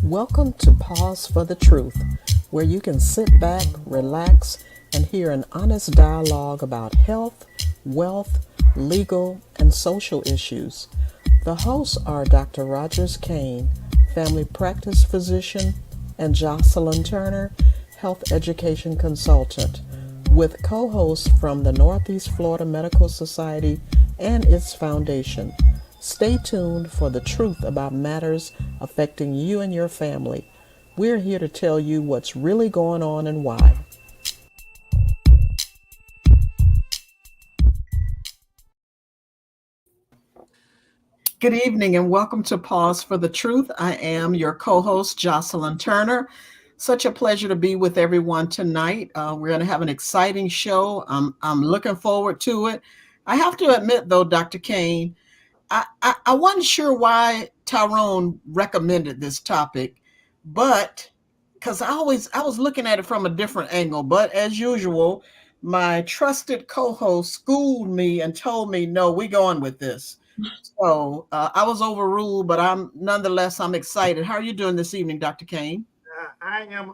Welcome to Pause for the Truth, where you can sit back, relax, and hear an honest dialogue about health, wealth, legal, and social issues. The hosts are Dr. Rogers Kane, family practice physician, and Jocelyn Turner, health education consultant, with co hosts from the Northeast Florida Medical Society and its foundation. Stay tuned for the truth about matters affecting you and your family. We're here to tell you what's really going on and why. Good evening and welcome to Pause for the Truth. I am your co host, Jocelyn Turner. Such a pleasure to be with everyone tonight. We're going to have an exciting show. I'm looking forward to it. I have to admit, though, Dr. Kane, I wasn't sure why Tyrone recommended this topic, but because I was looking at it from a different angle. But as usual, my trusted co-host schooled me and told me, no, we're going with this. So I was overruled, but I'm excited. How are you doing this evening, Dr. Kane? I am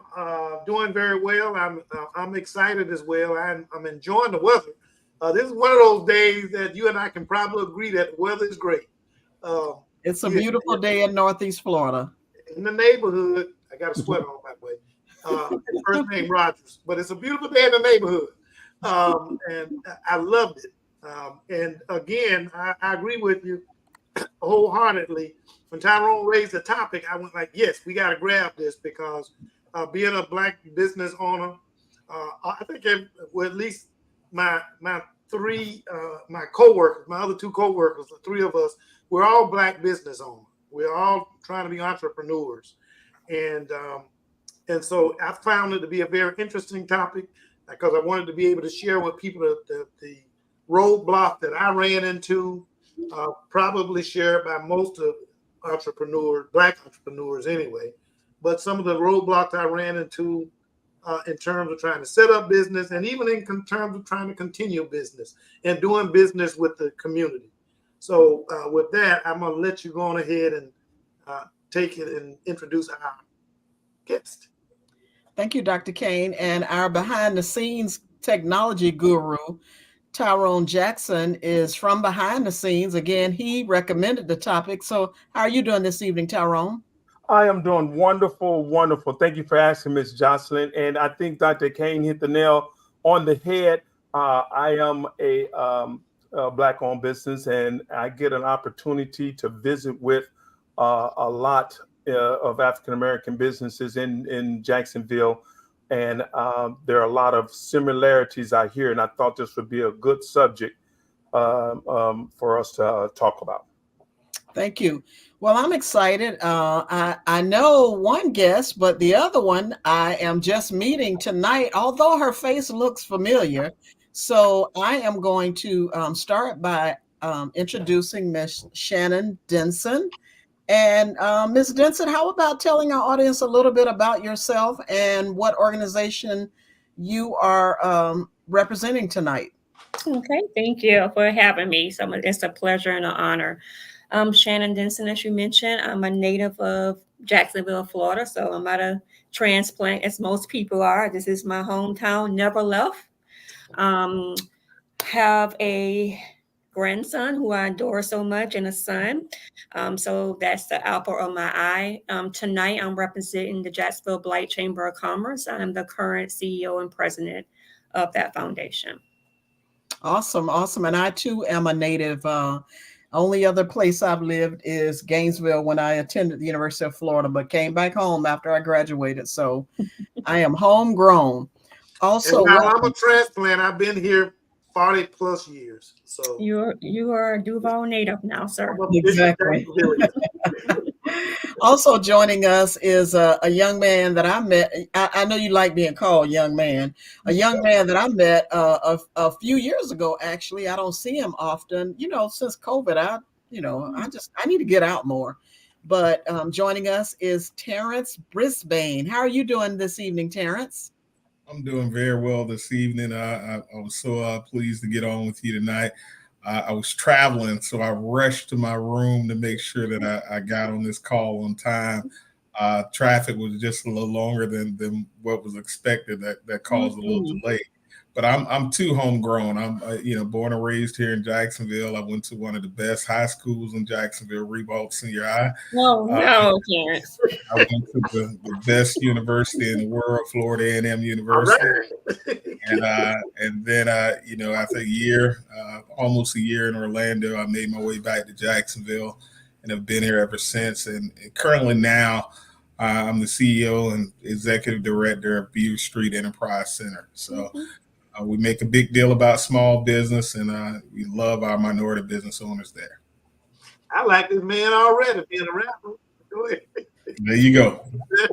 doing very well. I'm excited as well. I'm enjoying the weather. This is one of those days that you and I can probably agree that the weather is great. It's a beautiful day in Northeast Florida. In the neighborhood, I got a sweater on, by the way. First name Rogers, but it's a beautiful day in the neighborhood, and I loved it. And again, I agree with you wholeheartedly. When Tyrone raised the topic, I went like, yes, we got to grab this because being a Black business owner, I think well, at least my coworkers, my other two coworkers, the three of us, we're all Black business owners. We're all trying to be entrepreneurs, and so I found it to be a very interesting topic because I wanted to be able to share with people the roadblock that I ran into, probably shared by most of entrepreneurs, Black entrepreneurs anyway, but some of the roadblocks I ran into in terms of trying to set up business and even in terms of trying to continue business and doing business with the community. So with that, I'm going to let you go on ahead and take it and introduce our guest. Thank you, Dr. Kane. And our behind the scenes technology guru, Tyrone Jackson, is from behind the scenes. Again, he recommended the topic. So how are you doing this evening, Tyrone? I am doing wonderful, wonderful. Thank you for asking, Miss Jocelyn. And I think Dr. Kane hit the nail on the head. I am a Black-owned business, and I get an opportunity to visit with a lot of African-American businesses in Jacksonville. And there are a lot of similarities I hear, and I thought this would be a good subject for us to talk about. Thank you. Well, I'm excited. I know one guest, but the other one I am just meeting tonight, although her face looks familiar. So I am going to start by introducing Miss Shannon Denson. And Ms. Denson, how about telling our audience a little bit about yourself and what organization you are representing tonight? Okay, thank you for having me. So it's a pleasure and an honor. I'm Shannon Denson, as you mentioned. I'm a native of Jacksonville, Florida. So I'm not a transplant, as most people are. This is my hometown, never left. Um, have a grandson who I adore so much and a son. So that's the apple of my eye. Tonight, I'm representing the Jacksonville Blight Chamber of Commerce. I'm the current CEO and president of that foundation. Awesome, awesome. And I too am a native. Only other place I've lived is Gainesville when I attended the University of Florida, but came back home after I graduated. So I am homegrown. Also, and I'm a transplant. I've been here 40 plus years. So you are a Duval native now, sir. Exactly. Also joining us is a young man that I met. I know you like being called young man. A young man that I met a few years ago. Actually, I don't see him often. Since COVID, I need to get out more. But joining us is Terrence Brisbane. How are you doing this evening, Terrence? I'm doing very well this evening. I was so pleased to get on with you tonight. I was traveling, so I rushed to my room to make sure that I got on this call on time. Traffic was just a little longer than what was expected. That caused a little delay. But I'm too homegrown. I'm born and raised here in Jacksonville. I went to one of the best high schools in Jacksonville, Ribault Senior High. No, Terrence. I went to the best university in the world, Florida A&M University. And then after almost a year in Orlando, I made my way back to Jacksonville and have been here ever since. And currently now, I'm the CEO and executive director of Beaver Street Enterprise Center. So we make a big deal about small business, and we love our minority business owners there. I like this man already being a rapper. Go ahead. There you go.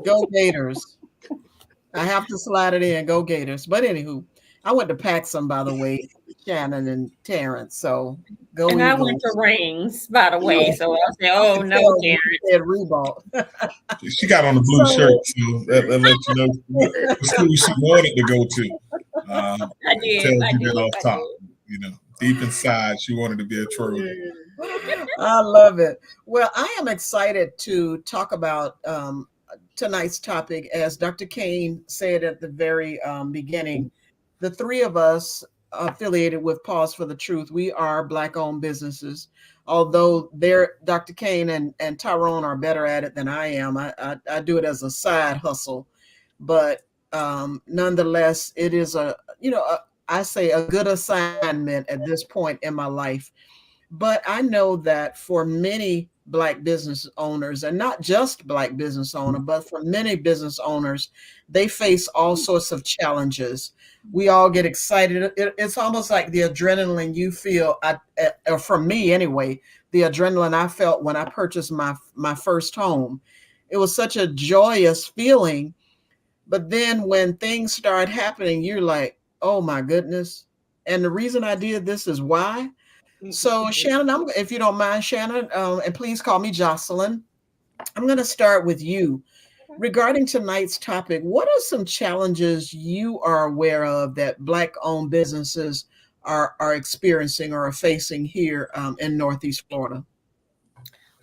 Go Gators. I have to slide it in. Go Gators. But anywho, I went to Paxson, by the way, Shannon and Terrence. So go. And I went to Rings, by the way. So I'll say, oh, no, Terrence. Said Ribault. She got on the blue shirt, so that lets you know the school she wanted to go to. I did. Off top, deep inside, she wanted to be a Trojan. I love it. Well, I am excited to talk about tonight's topic. As Dr. Kane said at the very beginning, the three of us affiliated with Pause for the Truth, we are Black-owned businesses. Although Dr. Kane and Tyrone are better at it than I am. I do it as a side hustle, but nonetheless, it is I say a good assignment at this point in my life. But I know that for many Black business owners, and not just Black business owners, but for many business owners, they face all sorts of challenges. We all get excited. It's almost like the adrenaline you feel, or for me anyway, the adrenaline I felt when I purchased my first home. It was such a joyous feeling. But then when things start happening, you're like, oh my goodness. And the reason I did this is why. So Shannon, if you don't mind, Shannon, and please call me Jocelyn, I'm going to start with you. Regarding tonight's topic, what are some challenges you are aware of that Black-owned businesses are experiencing or are facing here in Northeast Florida?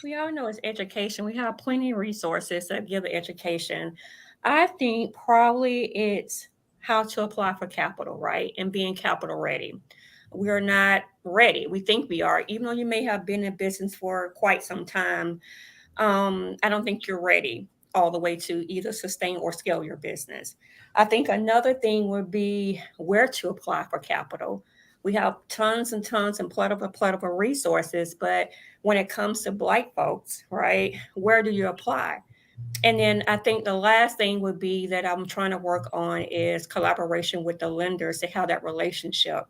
We all know it's education. We have plenty of resources that give education. I think probably it's how to apply for capital, right? And being capital ready. We are not ready. We think we are, even though you may have been in business for quite some time. I don't think you're ready all the way to either sustain or scale your business. I think another thing would be where to apply for capital. We have tons and tons and plentiful resources, but when it comes to Black folks, right, where do you apply? And then I think the last thing would be that I'm trying to work on is collaboration with the lenders to have that relationship.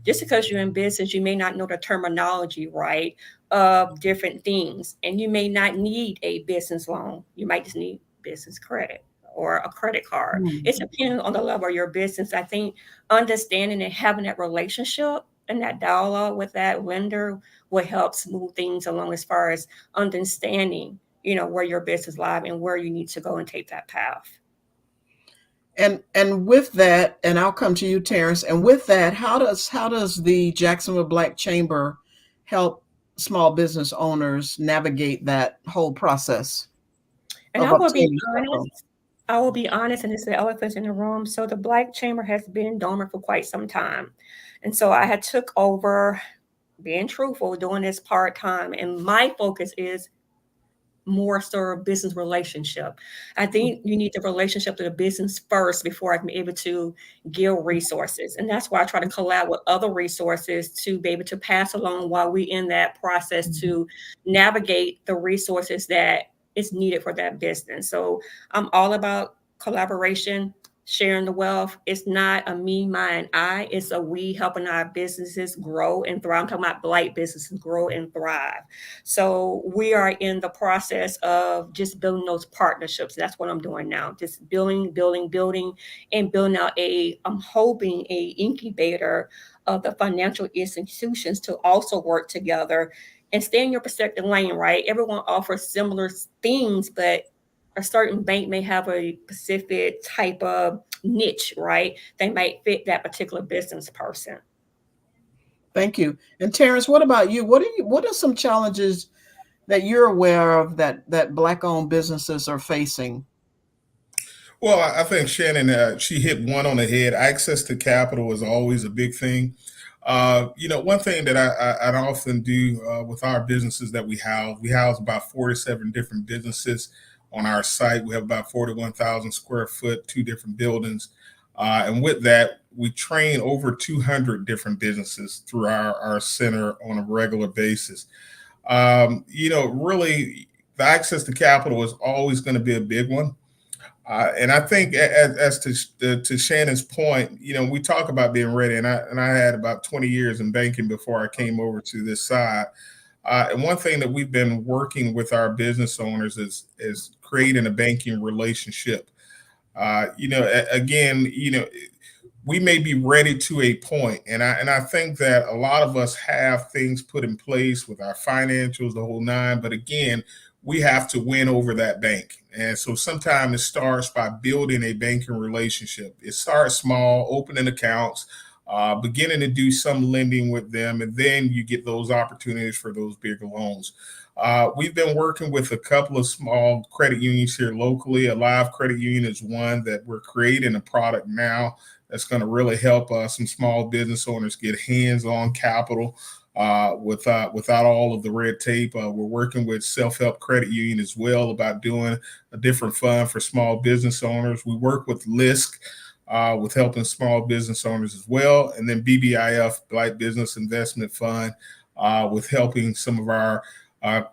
Just because you're in business, you may not know the terminology, right, of different things. And you may not need a business loan. You might just need business credit or a credit card. It's depending on the level of your business. I think understanding and having that relationship and that dialogue with that lender will help smooth things along as far as understanding where your business lies and where you need to go and take that path. And with that, and I'll come to you, Terrence. And with that, how does the Jacksonville Black Chamber help small business owners navigate that whole process? And I will be honest, and it's the elephant in the room. So the Black Chamber has been dormant for quite some time. And so I had took over, being truthful, doing this part-time. And my focus is more sort of business relationship. I think you need the relationship to the business first before I can be able to give resources. And that's why I try to collab with other resources to be able to pass along while we're in that process to navigate the resources that is needed for that business. So I'm all about collaboration, sharing the wealth. It's not a me, mine, I. It's a we, helping our businesses grow and thrive. I'm talking about Black businesses grow and thrive. So we are in the process of just building those partnerships. That's what I'm doing now. Just building, and building out I'm hoping a incubator of the financial institutions to also work together and stay in your respective lane, right? Everyone offers similar things, but a certain bank may have a specific type of niche, right? They might fit that particular business person. Thank you. And Terrence, what about you? What are some challenges that you're aware of that Black-owned businesses are facing? Well, I think Shannon, she hit one on the head. Access to capital is always a big thing. One thing that I often do with our businesses that we house about 47 different businesses on our site. We have about 41,000 square foot, 2 different buildings. And with that, we train over 200 different businesses through our center on a regular basis. Really, the access to capital is always going to be a big one. And I think, as to Shannon's point, we talk about being ready, and I had about 20 years in banking before I came over to this side. And one thing that we've been working with our business owners is creating a banking relationship. Again, we may be ready to a point, and I think that a lot of us have things put in place with our financials, the whole nine. But again, we have to win over that bank. And so sometimes it starts by building a banking relationship. It starts small, opening accounts, beginning to do some lending with them, and then you get those opportunities for those bigger loans. We've been working with a couple of small credit unions here locally. Alive Credit Union is one that we're creating a product now that's going to really help some small business owners get hands-on capital without all of the red tape. We're working with Self-Help Credit Union as well about doing a different fund for small business owners. We work with LISC with helping small business owners as well. And then BBIF, Black Business Investment Fund, with helping some of our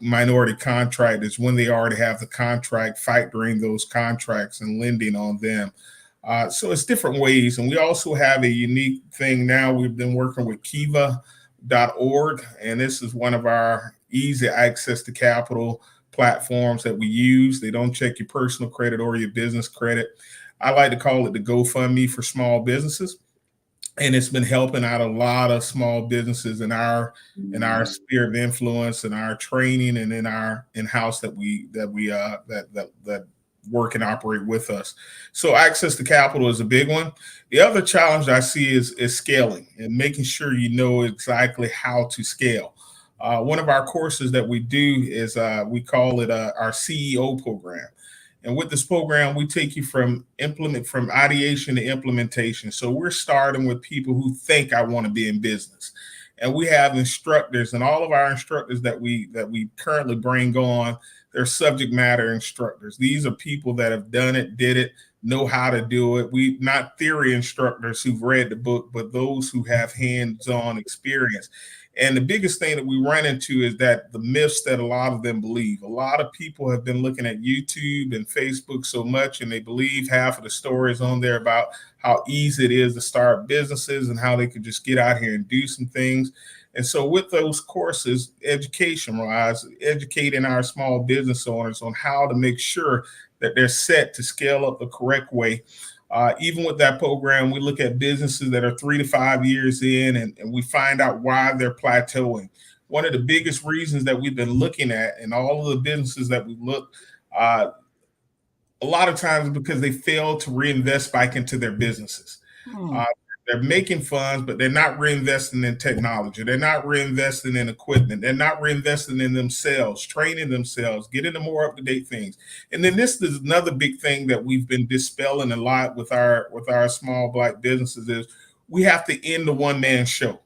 minority contractors, when they already have the contract, factoring those contracts and lending on them. So it's different ways. And we also have a unique thing now. We've been working with Kiva.org, and this is one of our easy access to capital platforms that we use. They don't check your personal credit or your business credit. I like to call it the GoFundMe for small businesses. And it's been helping out a lot of small businesses in our sphere of influence and our training and in our in-house that work and operate with us. So access to capital is a big one. The other challenge I see is scaling and making sure you know exactly how to scale. One of our courses that we do is we call it our CEO program. And with this program, we take you from ideation to implementation. So we're starting with people who think I want to be in business. And we have instructors, and all of our instructors that we currently bring on, they're subject matter instructors. These are people that have done it, did it, know how to do it. We not theory instructors who've read the book, but those who have hands-on experience. And the biggest thing that we run into is that the myths that a lot of them believe. A lot of people have been looking at YouTube and Facebook so much, and they believe half of the stories on there about how easy it is to start businesses and how they could just get out here and do some things. And so with those courses, education-wise, educating our small business owners on how to make sure that they're set to scale up the correct way. Even with that program, we look at businesses that are 3 to 5 years in, and we find out why they're plateauing. One of the biggest reasons that we've been looking at in all of the businesses that we look, a lot of times because they fail to reinvest back into their businesses. They're making funds, but they're not reinvesting in technology. They're not reinvesting in equipment. They're not reinvesting in themselves, training themselves, getting the more up-to-date things. And then this is another big thing that we've been dispelling a lot with our small Black businesses is we have to end the one-man show.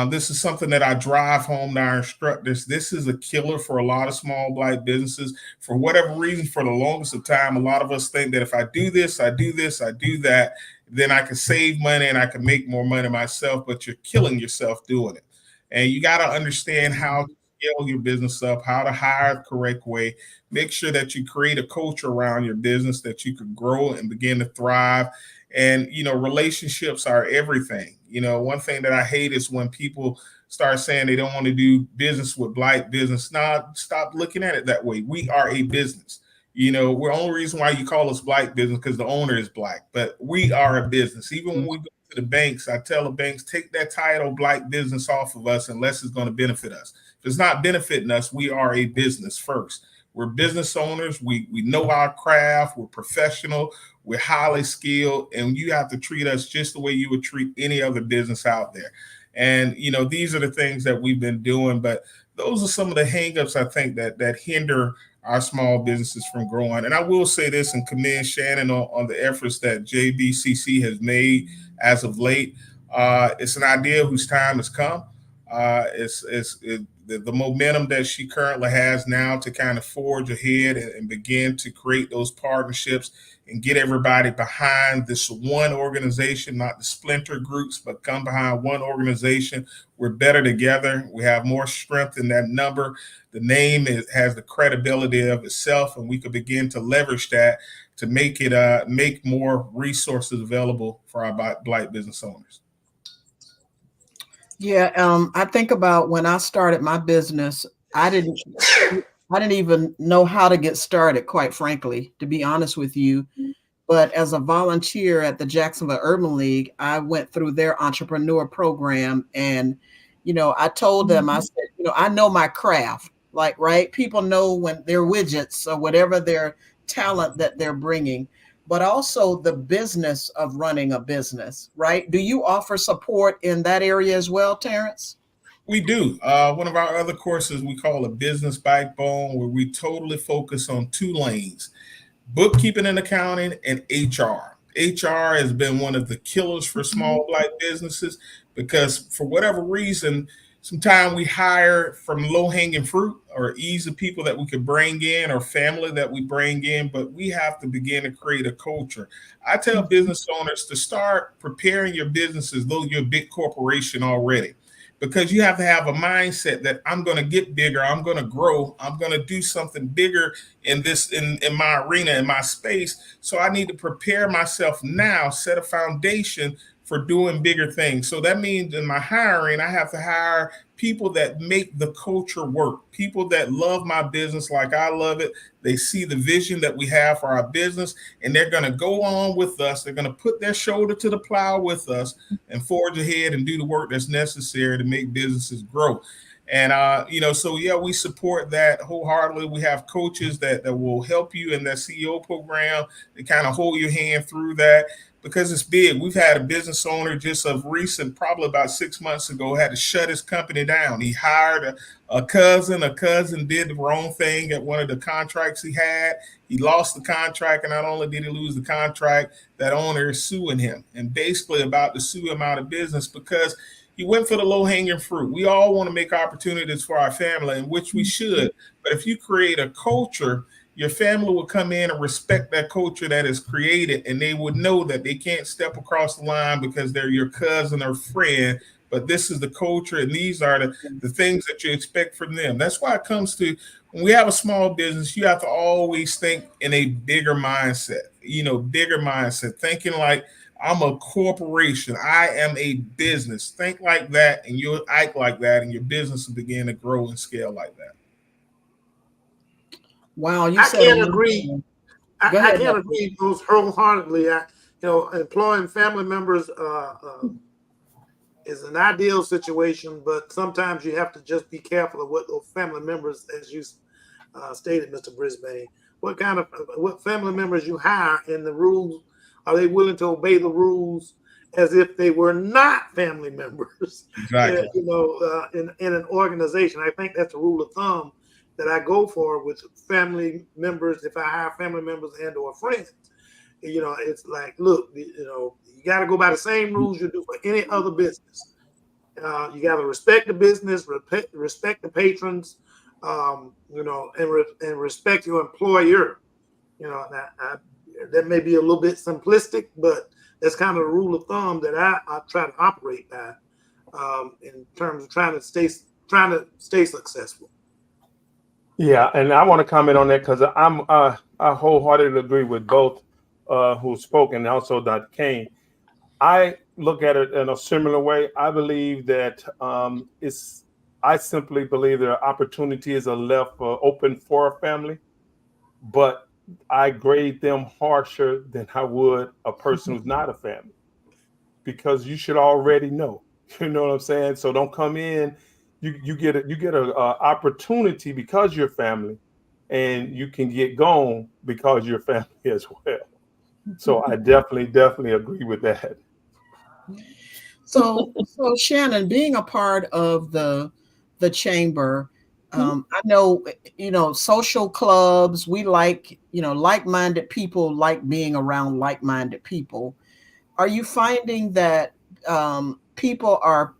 This is something that I drive home to our instructors. This is a killer for a lot of small Black businesses. For whatever reason, for the longest of time, a lot of us think that if I do this, I do this, I do that, then I can save money and I can make more money myself, but you're killing yourself doing it. And you got to understand how to scale your business up, how to hire the correct way, make sure that you create a culture around your business that you can grow and begin to thrive. And, relationships are everything. One thing that I hate is when people start saying they don't want to do business with Black business. Nah, stop looking at it that way. We are a business. We're only reason why you call us Black business because the owner is Black, but we are a business. Even when we go to the banks, I tell the banks, take that title Black business off of us unless it's going to benefit us. If it's not benefiting us, we are a business first. We're business owners. We know our craft. We're professional. We're highly skilled, and you have to treat us just the way you would treat any other business out there. And, these are the things that we've been doing. But those are some of the hangups I think that hinder our small businesses from growing. And I will say this and commend Shannon on the efforts that JBCC has made as of late. It's an idea whose time has come. The momentum that she currently has now to kind of forge ahead and begin to create those partnerships and get everybody behind this one organization, not the splinter groups, but come behind one organization. We're better together. We have more strength in that number. The name has the credibility of itself, and we could begin to leverage that to make it make more resources available for our Black business owners. Yeah, I think about when I started my business, I didn't even know how to get started, quite frankly, to be honest with you. But as a volunteer at the Jacksonville Urban League, I went through their entrepreneur program, and I told them, I said, I know my craft, like, right? People know when they're widgets or whatever their talent that they're bringing, but also the business of running a business, right? Do you offer support in that area as well, Terrence? We do. One of our other courses we call a business backbone, where we totally focus on 2 lanes: bookkeeping and accounting, and HR. HR has been one of the killers for small Black businesses because for whatever reason, sometimes we hire from low-hanging fruit or easy people that we could bring in or family that we bring in, but we have to begin to create a culture. I tell business owners to start preparing your business as though you're a big corporation already, because you have to have a mindset that I'm going to get bigger, I'm going to grow, I'm going to do something bigger in my arena, in my space. So I need to prepare myself now, set a foundation for doing bigger things. So that means in my hiring, I have to hire people that make the culture work, people that love my business like I love it. They see the vision that we have for our business, and they're going to go on with us. They're going to put their shoulder to the plow with us and forge ahead and do the work that's necessary to make businesses grow. And, so, yeah, we support that wholeheartedly. We have coaches that will help you in that CEO program to kind of hold your hand through that, because it's big. We've had a business owner just of recent, probably about 6 months ago, had to shut his company down. He hired a cousin. A cousin did the wrong thing at one of the contracts he had. He lost the contract, and not only did he lose the contract, that owner is suing him and basically about to sue him out of business because he went for the low-hanging fruit. We all want to make opportunities for our family, in which we should. But if you create a culture, your family will come in and respect that culture that is created, and they would know that they can't step across the line because they're your cousin or friend, but this is the culture, and these are the things that you expect from them. That's why it comes to, when we have a small business, you have to always think in a bigger mindset, thinking like, I'm a corporation, I am a business. Think like that, and you'll act like that, and your business will begin to grow and scale like that. Wow, I can't agree. I can't agree most wholeheartedly. Employing family members is an ideal situation, but sometimes you have to just be careful of what those family members, as you stated, Mr. Brisbane, what family members you hire, and the rules. Are they willing to obey the rules as if they were not family members? Exactly. In an organization, I think that's a rule of thumb that I go for with family members. If I hire family members and or friends, it's like, look, you got to go by the same rules you do for any other business. You got to respect the business, respect the patrons, and respect your employer. That may be a little bit simplistic, but that's kind of the rule of thumb that I try to operate by in terms of trying to stay successful. Yeah, and I want to comment on that because I wholeheartedly agree with both who spoke, and also Dr. Kane. I look at it in a similar way. I believe that I simply believe there are opportunities are left open for a family, but I grade them harsher than I would a person who's not a family, because you should already know. You know what I'm saying? So don't come in. You get an opportunity because you're family, and you can get gone because you're family as well. So I definitely agree with that. So Shannon, being a part of the chamber, I know, social clubs, we like, like-minded people like being around like-minded people. Are you finding that people are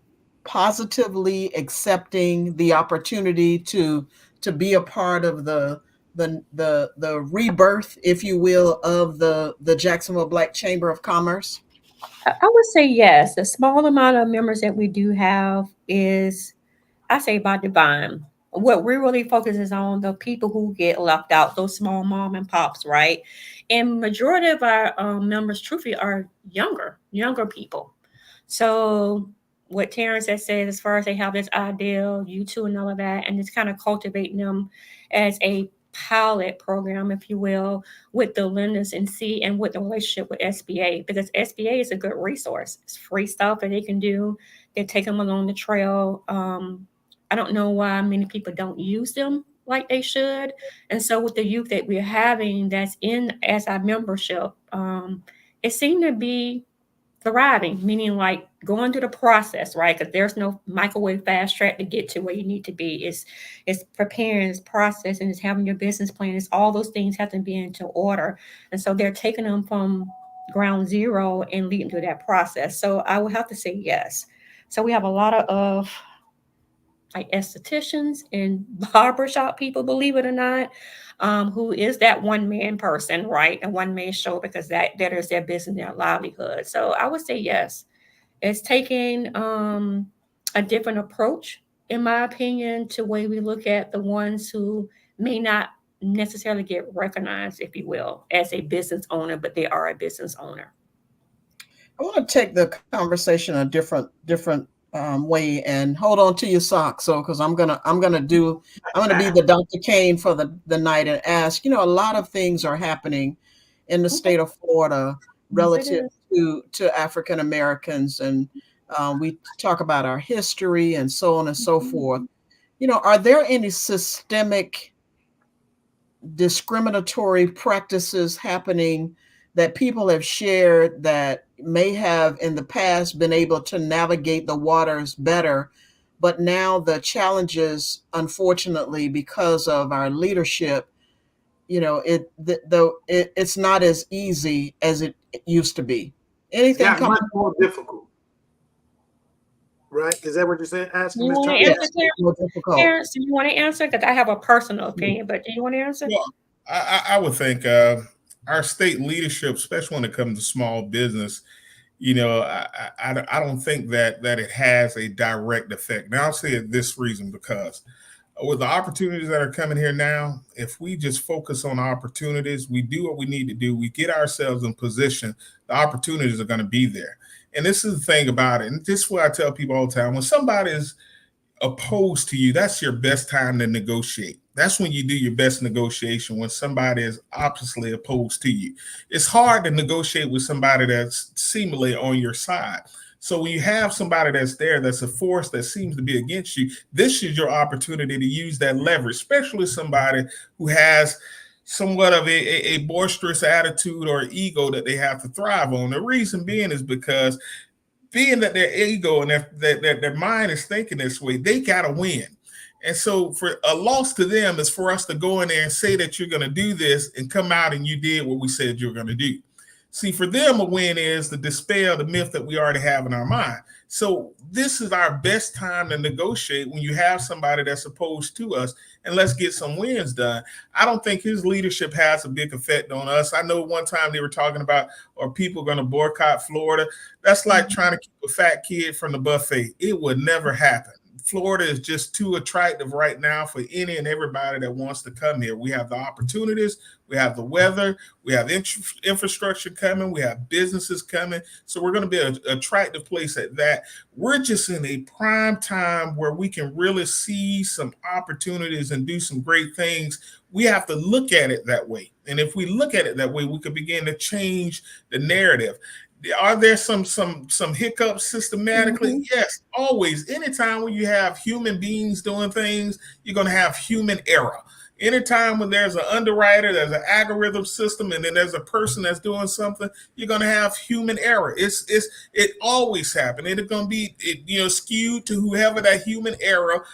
positively accepting the opportunity to be a part of the rebirth, if you will, of the Jacksonville Black Chamber of Commerce? I would say yes. The small amount of members that we do have is, I say, by divine. What we really focus is on the people who get left out, those small mom and pops, right? And majority of our members, truthfully, are younger people. So what Terrence has said, as far as they have this ideal, you two and all of that, and it's kind of cultivating them as a pilot program, if you will, with the lenders and see, and with the relationship with SBA, because SBA is a good resource. It's free stuff that they can do. They take them along the trail. I don't know why many people don't use them like they should. And so with the youth that we're having that's in as our membership, it seemed to be thriving, meaning like going through the process, right? Because there's no microwave fast track to get to where you need to be. It's preparing, it's processing, it's having your business plan. It's all those things have to be into order. And so they're taking them from ground zero and leading through that process. So I would have to say yes. So we have a lot of like estheticians and barbershop people, believe it or not, who is that one man person, right? A one man show, because that is their business, their livelihood. So I would say yes. It's taking a different approach, in my opinion, to way we look at the ones who may not necessarily get recognized, if you will, as a business owner, but they are a business owner. I want to take the conversation a different way, and hold on to your socks. So, because I'm gonna be the Dr. Kane for the night and ask. A lot of things are happening in the state of Florida relative to African Americans, and we talk about our history and so on and so forth. Are there any systemic discriminatory practices happening that people have shared that may have in the past been able to navigate the waters better, but now the challenges, unfortunately, because of our leadership, it's not as easy as it used to be? Anything much more difficult, right? Is that what you're saying? Asking You Ms. want to Turner? answer, more difficult. Terrence? Do you want to answer? Because I have a personal opinion, but do you want to answer? Well, I would think our state leadership, especially when it comes to small business, I don't think that it has a direct effect. Now, I'll say it this reason, because with the opportunities that are coming here now, if we just focus on opportunities, we do what we need to do, we get ourselves in position, the opportunities are going to be there. And this is the thing about it. And this is what I tell people all the time. When somebody is opposed to you, that's your best time to negotiate. That's when you do your best negotiation, when somebody is oppositely opposed to you. It's hard to negotiate with somebody that's seemingly on your side. So when you have somebody that's there, that's a force that seems to be against you, this is your opportunity to use that leverage, especially somebody who has somewhat of a boisterous attitude or ego that they have to thrive on. The reason being is because being that their ego and their mind is thinking this way, they got to win. And so for a loss to them is for us to go in there and say that you're going to do this and come out and you did what we said you're going to do. See, for them, a win is to dispel the myth that we already have in our mind. So this is our best time to negotiate when you have somebody that's opposed to us, and let's get some wins done. I don't think his leadership has a big effect on us. I know one time they were talking about, are people going to boycott Florida? That's like trying to keep a fat kid from the buffet. It would never happen. Florida is just too attractive right now for any and everybody that wants to come here. We have the opportunities, we have the weather, we have infrastructure coming, we have businesses coming. So we're going to be an attractive place at that. We're just in a prime time where we can really see some opportunities and do some great things. We have to look at it that way. And if we look at it that way, we could begin to change the narrative. Are there some hiccups systematically? Mm-hmm. Yes, always. Anytime when you have human beings doing things, you're going to have human error. Anytime when there's an underwriter, there's an algorithm system, and then there's a person that's doing something, you're going to have human error. It always happens. It's going to be skewed to whoever that human error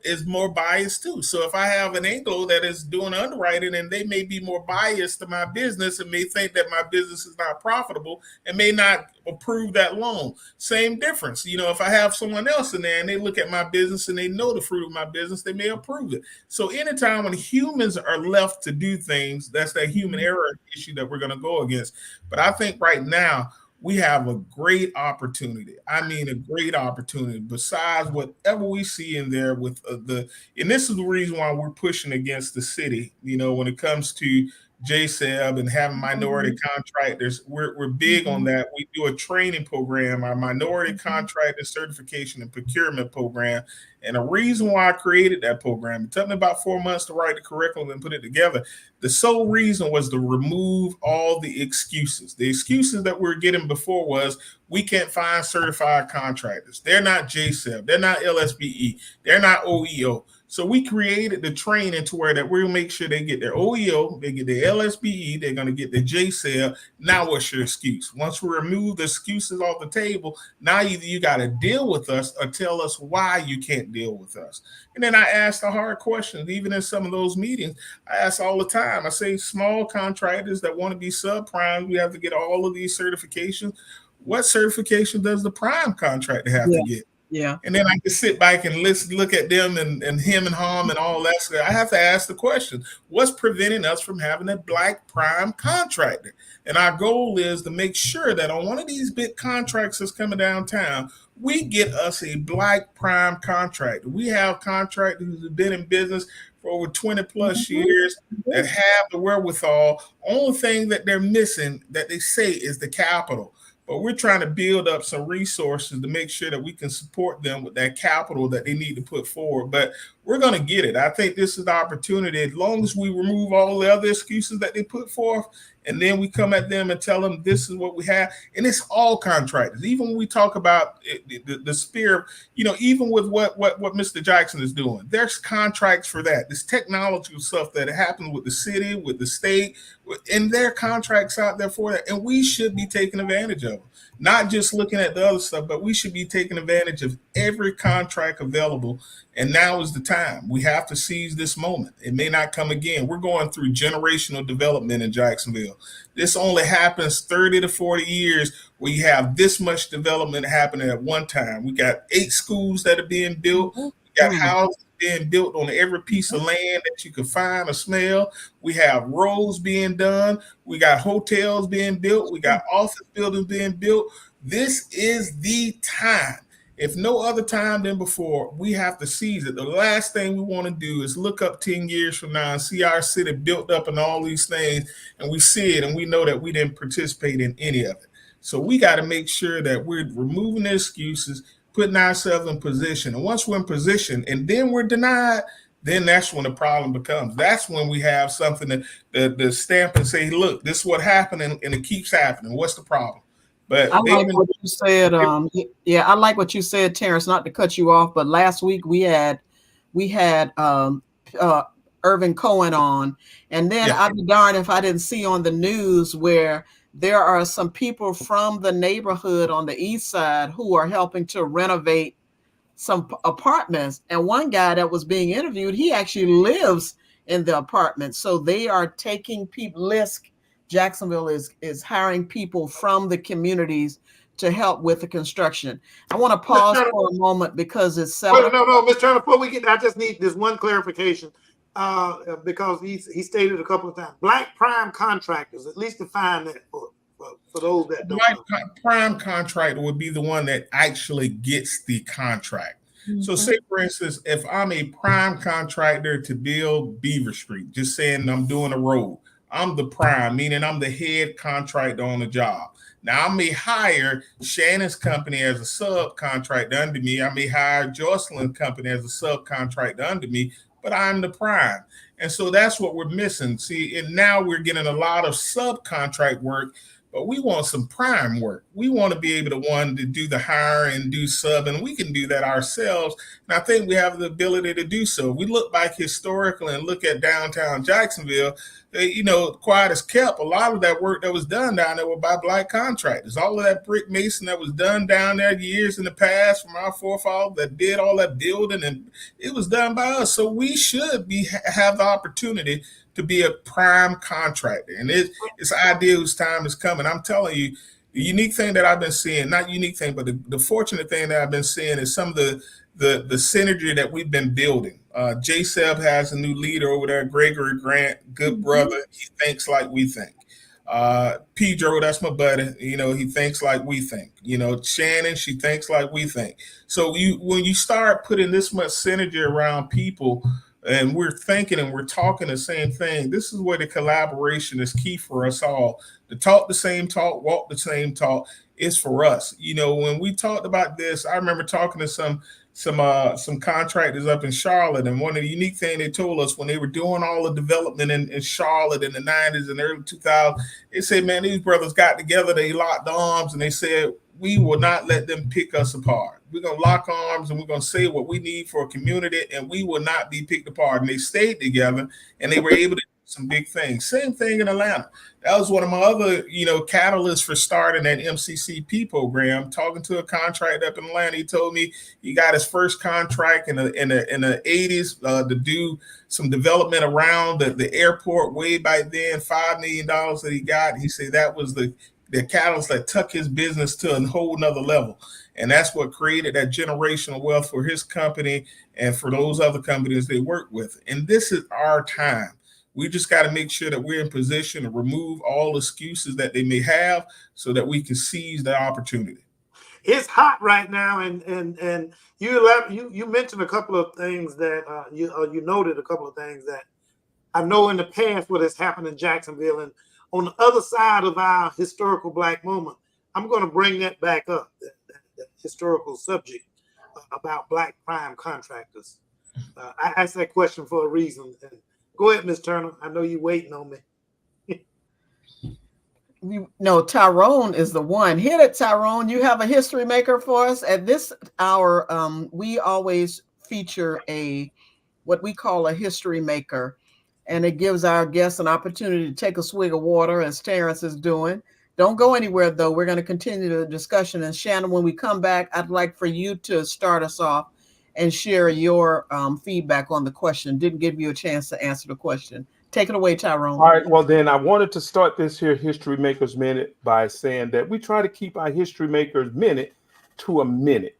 is more biased too. So if I have an Anglo that is doing underwriting and they may be more biased to my business and may think that my business is not profitable and may not approve that loan. Same difference. If I have someone else in there and they look at my business and they know the fruit of my business, they may approve it. So anytime when humans are left to do things, that's that human error issue that we're going to go against. But I think right now, we have a great opportunity. I mean, a great opportunity besides whatever we see in there with and this is the reason why we're pushing against the city, when it comes to JSEB and having minority contractors. We're big on that. We do a training program, our minority contractor certification and procurement program. And the reason why I created that program, it took me about 4 months to write the curriculum and put it together. The sole reason was to remove all the excuses. The excuses that we were getting before was we can't find certified contractors. They're not JSEB. They're not LSBE. They're not OEO. So we created the training to where that we'll make sure they get their OEO, they get their LSBE, they're going to get their JSEB. Now what's your excuse? Once we remove the excuses off the table, now either you got to deal with us or tell us why you can't deal with us. And then I ask the hard questions. Even in some of those meetings, I ask all the time. I say small contractors that want to be subprime, we have to get all of these certifications. What certification does the prime contractor have to get? Yeah. And then I can sit back and look at them and him and him and all that. So I have to ask the question, what's preventing us from having a black prime contractor? And our goal is to make sure that on one of these big contracts that's coming downtown, we get us a black prime contractor. We have contractors who have been in business for over 20 plus years that have the wherewithal. Only thing that they're missing that they say is the capital. But we're trying to build up some resources to make sure that we can support them with that capital that they need to put forward. But we're going to get it. I think this is the opportunity. As long as we remove all the other excuses that they put forth, and then we come at them and tell them this is what we have. And it's all contractors. Even when we talk about the spirit, even with what Mr. Jackson is doing, there's contracts for that. This technological stuff that happens with the city, with the state, and there are contracts out there for that. And we should be taking advantage of them. Not just looking at the other stuff, but we should be taking advantage of every contract available. And now is the time. We have to seize this moment. It may not come again. We're going through generational development in Jacksonville. This only happens 30 to 40 years where you have this much development happening at one time. We got 8 schools that are being built. We got houses being built on every piece of land that you can find or smell. We have roads being done. We got hotels being built. We got office buildings being built. This is the time. If no other time than before, we have to seize it. The last thing we want to do is look up 10 years from now and see our city built up and all these things, and we see it and we know that we didn't participate in any of it. So we got to make sure that we're removing the excuses, putting ourselves in position. And once we're in position and then we're denied, then that's when the problem becomes. That's when we have something to stamp and say, look, this is what happened and it keeps happening. What's the problem? But I like what you said. I like what you said, Terrence, not to cut you off, but last week we had Irvin Cohen on, and then I'd be darned if I didn't see on the news where there are some people from the neighborhood on the east side who are helping to renovate some apartments. And one guy that was being interviewed, he actually lives in the apartment. So they are taking people, Jacksonville is hiring people from the communities to help with the construction. I want to pause for a moment because it's 7. No, Mr. Turner, before we get, I just need this one clarification because he stated a couple of times. Black prime contractors, at least define that for those that don't know. Black prime contractor would be the one that actually gets the contract. Mm-hmm. So say, for instance, if I'm a prime contractor to build Beaver Street, just saying I'm doing a road, I'm the prime, meaning I'm the head contractor on the job. Now, I may hire Shannon's company as a subcontractor under me. I may hire Jocelyn's company as a subcontractor under me, but I'm the prime. And so that's what we're missing. See, and now we're getting a lot of subcontract work but we want some prime work. We want to be able to do the hire and do sub, and we can do that ourselves. And I think we have the ability to do so. We look back historically and look at downtown Jacksonville. Quiet as kept, a lot of that work that was done down there were by Black contractors. All of that brick mason that was done down there years in the past from our forefathers that did all that building, and it was done by us. So we should have the opportunity to be a prime contractor. And it's ideal whose time is coming. I'm telling you, the unique thing that I've been seeing, not unique thing, but the fortunate thing that I've been seeing is some of the synergy that we've been building. JSEB has a new leader over there, Gregory Grant, good brother. He thinks like we think. Pedro, that's my buddy. He thinks like we think. Shannon, she thinks like we think. So when you start putting this much synergy around people, and we're thinking and we're talking the same thing, this is where the collaboration is key for us all. To talk the same talk, walk the same talk is for us. When we talked about this, I remember talking to some contractors up in Charlotte, and one of the unique things they told us when they were doing all the development in Charlotte in the 90s and early 2000s, they said, man, these brothers got together, they locked arms, and they said, we will not let them pick us apart. We're going to lock arms and we're going to say what we need for a community, and we will not be picked apart. And they stayed together, and they were able to do some big things. Same thing in Atlanta. That was one of my other, catalysts for starting that MCCP program. Talking to a contractor up in Atlanta, he told me he got his first contract in the 80s to do some development around the airport way back then, $5 million that he got. He said that was the catalyst that took his business to a whole nother level. And that's what created that generational wealth for his company and for those other companies they work with. And this is our time. We just got to make sure that we're in position to remove all excuses that they may have so that we can seize the opportunity. It's hot right now, and you mentioned a couple of things that you noted a couple of things that I know in the past what has happened in Jacksonville, and on the other side of our historical Black moment, I'm going to bring that back up, that historical subject about Black prime contractors. I asked that question for a reason. And go ahead, Ms. Turner. I know you're waiting on me. No, Tyrone is the one. Hit it, Tyrone. You have a history maker for us. At this hour, we always feature what we call a history maker, and it gives our guests an opportunity to take a swig of water, as Terrence is doing. Don't go anywhere, though. We're going to continue the discussion. And Shannon, when we come back, I'd like for you to start us off and share your feedback on the question. Didn't give you a chance to answer the question. Take it away, Tyrone. All right. Well, then I wanted to start this here History Makers Minute by saying that we try to keep our History Makers Minute to a minute.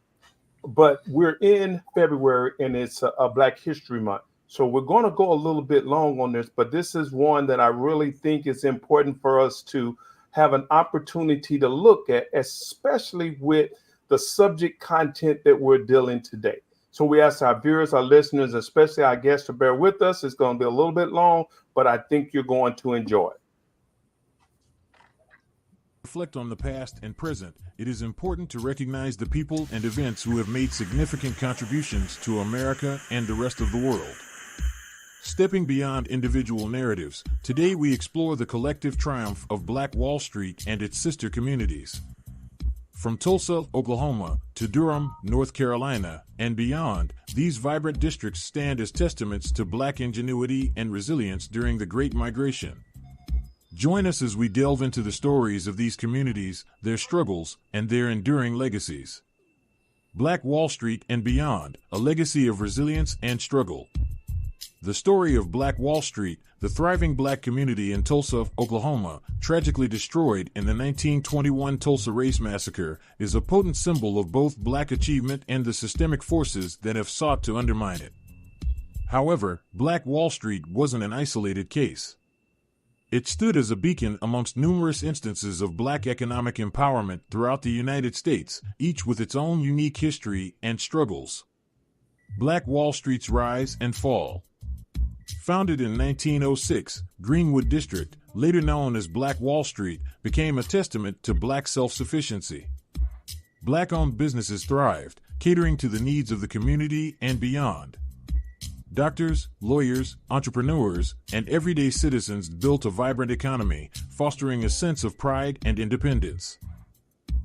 But we're in February, and it's a Black History Month. So we're going to go a little bit long on this, but this is one that I really think is important for us to have an opportunity to look at, especially with the subject content that we're dealing today. So we ask our viewers, our listeners, especially our guests, to bear with us. It's going to be a little bit long, but I think you're going to enjoy it. Reflect on the past and present, it is important to recognize the people and events who have made significant contributions to America and the rest of the world. Stepping beyond individual narratives, today we explore the collective triumph of Black Wall Street and its sister communities. From Tulsa, Oklahoma, to Durham, North Carolina, and beyond, these vibrant districts stand as testaments to Black ingenuity and resilience during the Great Migration. Join us as we delve into the stories of these communities, their struggles, and their enduring legacies. Black Wall Street and Beyond, a legacy of resilience and struggle. The story of Black Wall Street, the thriving Black community in Tulsa, Oklahoma, tragically destroyed in the 1921 Tulsa Race Massacre, is a potent symbol of both Black achievement and the systemic forces that have sought to undermine it. However, Black Wall Street wasn't an isolated case. It stood as a beacon amongst numerous instances of Black economic empowerment throughout the United States, each with its own unique history and struggles. Black Wall Street's rise and fall. Founded in 1906, Greenwood District, later known as Black Wall Street, became a testament to Black self-sufficiency. Black-owned businesses thrived, catering to the needs of the community and beyond. Doctors, lawyers, entrepreneurs, and everyday citizens built a vibrant economy, fostering a sense of pride and independence.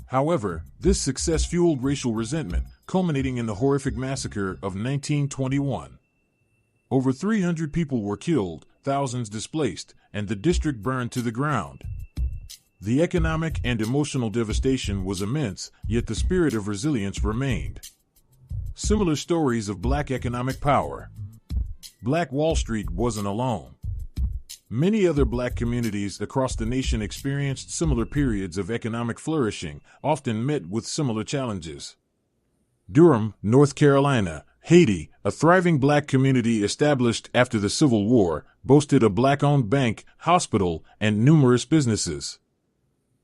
However, this success fueled racial resentment, culminating in the horrific massacre of 1921. Over 300 people were killed, thousands displaced, and the district burned to the ground. The economic and emotional devastation was immense, yet the spirit of resilience remained. Similar stories of Black economic power. Black Wall Street wasn't alone. Many other Black communities across the nation experienced similar periods of economic flourishing, often met with similar challenges. Durham, North Carolina, Haiti, a thriving Black community established after the Civil War, boasted a Black-owned bank, hospital, and numerous businesses.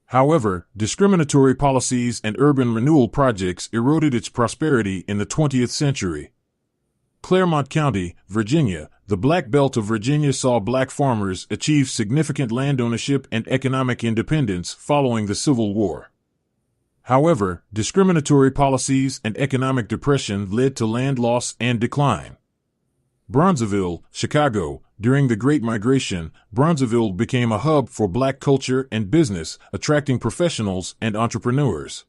However, discriminatory policies and urban renewal projects eroded its prosperity in the 20th century. Claremont County, Virginia, the Black Belt of Virginia saw Black farmers achieve significant land ownership and economic independence following the Civil War. However, discriminatory policies and economic depression led to land loss and decline. Bronzeville, Chicago. During the Great Migration, Bronzeville became a hub for Black culture and business, attracting professionals and entrepreneurs.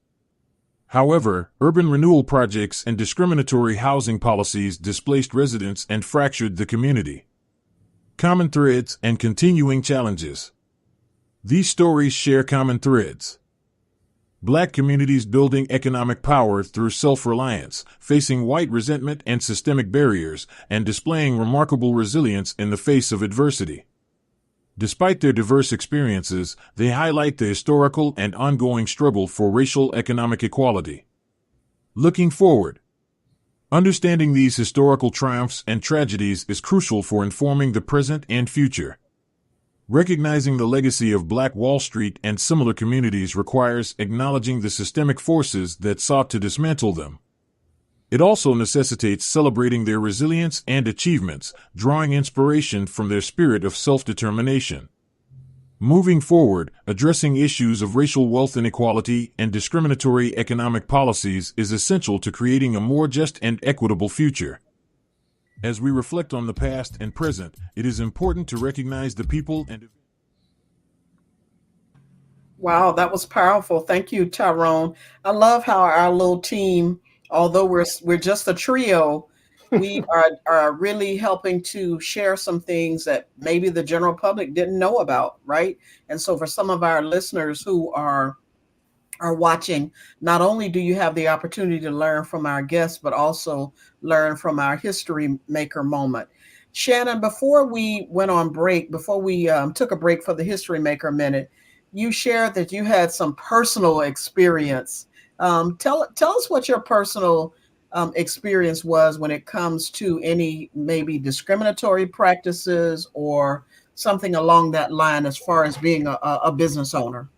However, urban renewal projects and discriminatory housing policies displaced residents and fractured the community. Common threads and continuing challenges. These stories share common threads. Black communities building economic power through self-reliance, facing white resentment and systemic barriers, and displaying remarkable resilience in the face of adversity. Despite their diverse experiences, they highlight the historical and ongoing struggle for racial economic equality. Looking forward, understanding these historical triumphs and tragedies is crucial for informing the present and future. Recognizing the legacy of Black Wall Street and similar communities requires acknowledging the systemic forces that sought to dismantle them. It also necessitates celebrating their resilience and achievements, drawing inspiration from their spirit of self-determination. Moving forward, addressing issues of racial wealth inequality and discriminatory economic policies is essential to creating a more just and equitable future. As we reflect on the past and present, it is important to recognize the people and... Wow, that was powerful. Thank you, Tyrone. I love how our little team, although we're just a trio, we are really helping to share some things that maybe the general public didn't know about, right? And so for some of our listeners who are watching, not only do you have the opportunity to learn from our guests, but also learn from our history maker moment. Shannon, before we went on break, before we took a break for the history maker minute, you shared that you had some personal experience. Tell us what your personal experience was when it comes to any maybe discriminatory practices or something along that line as far as being a business owner.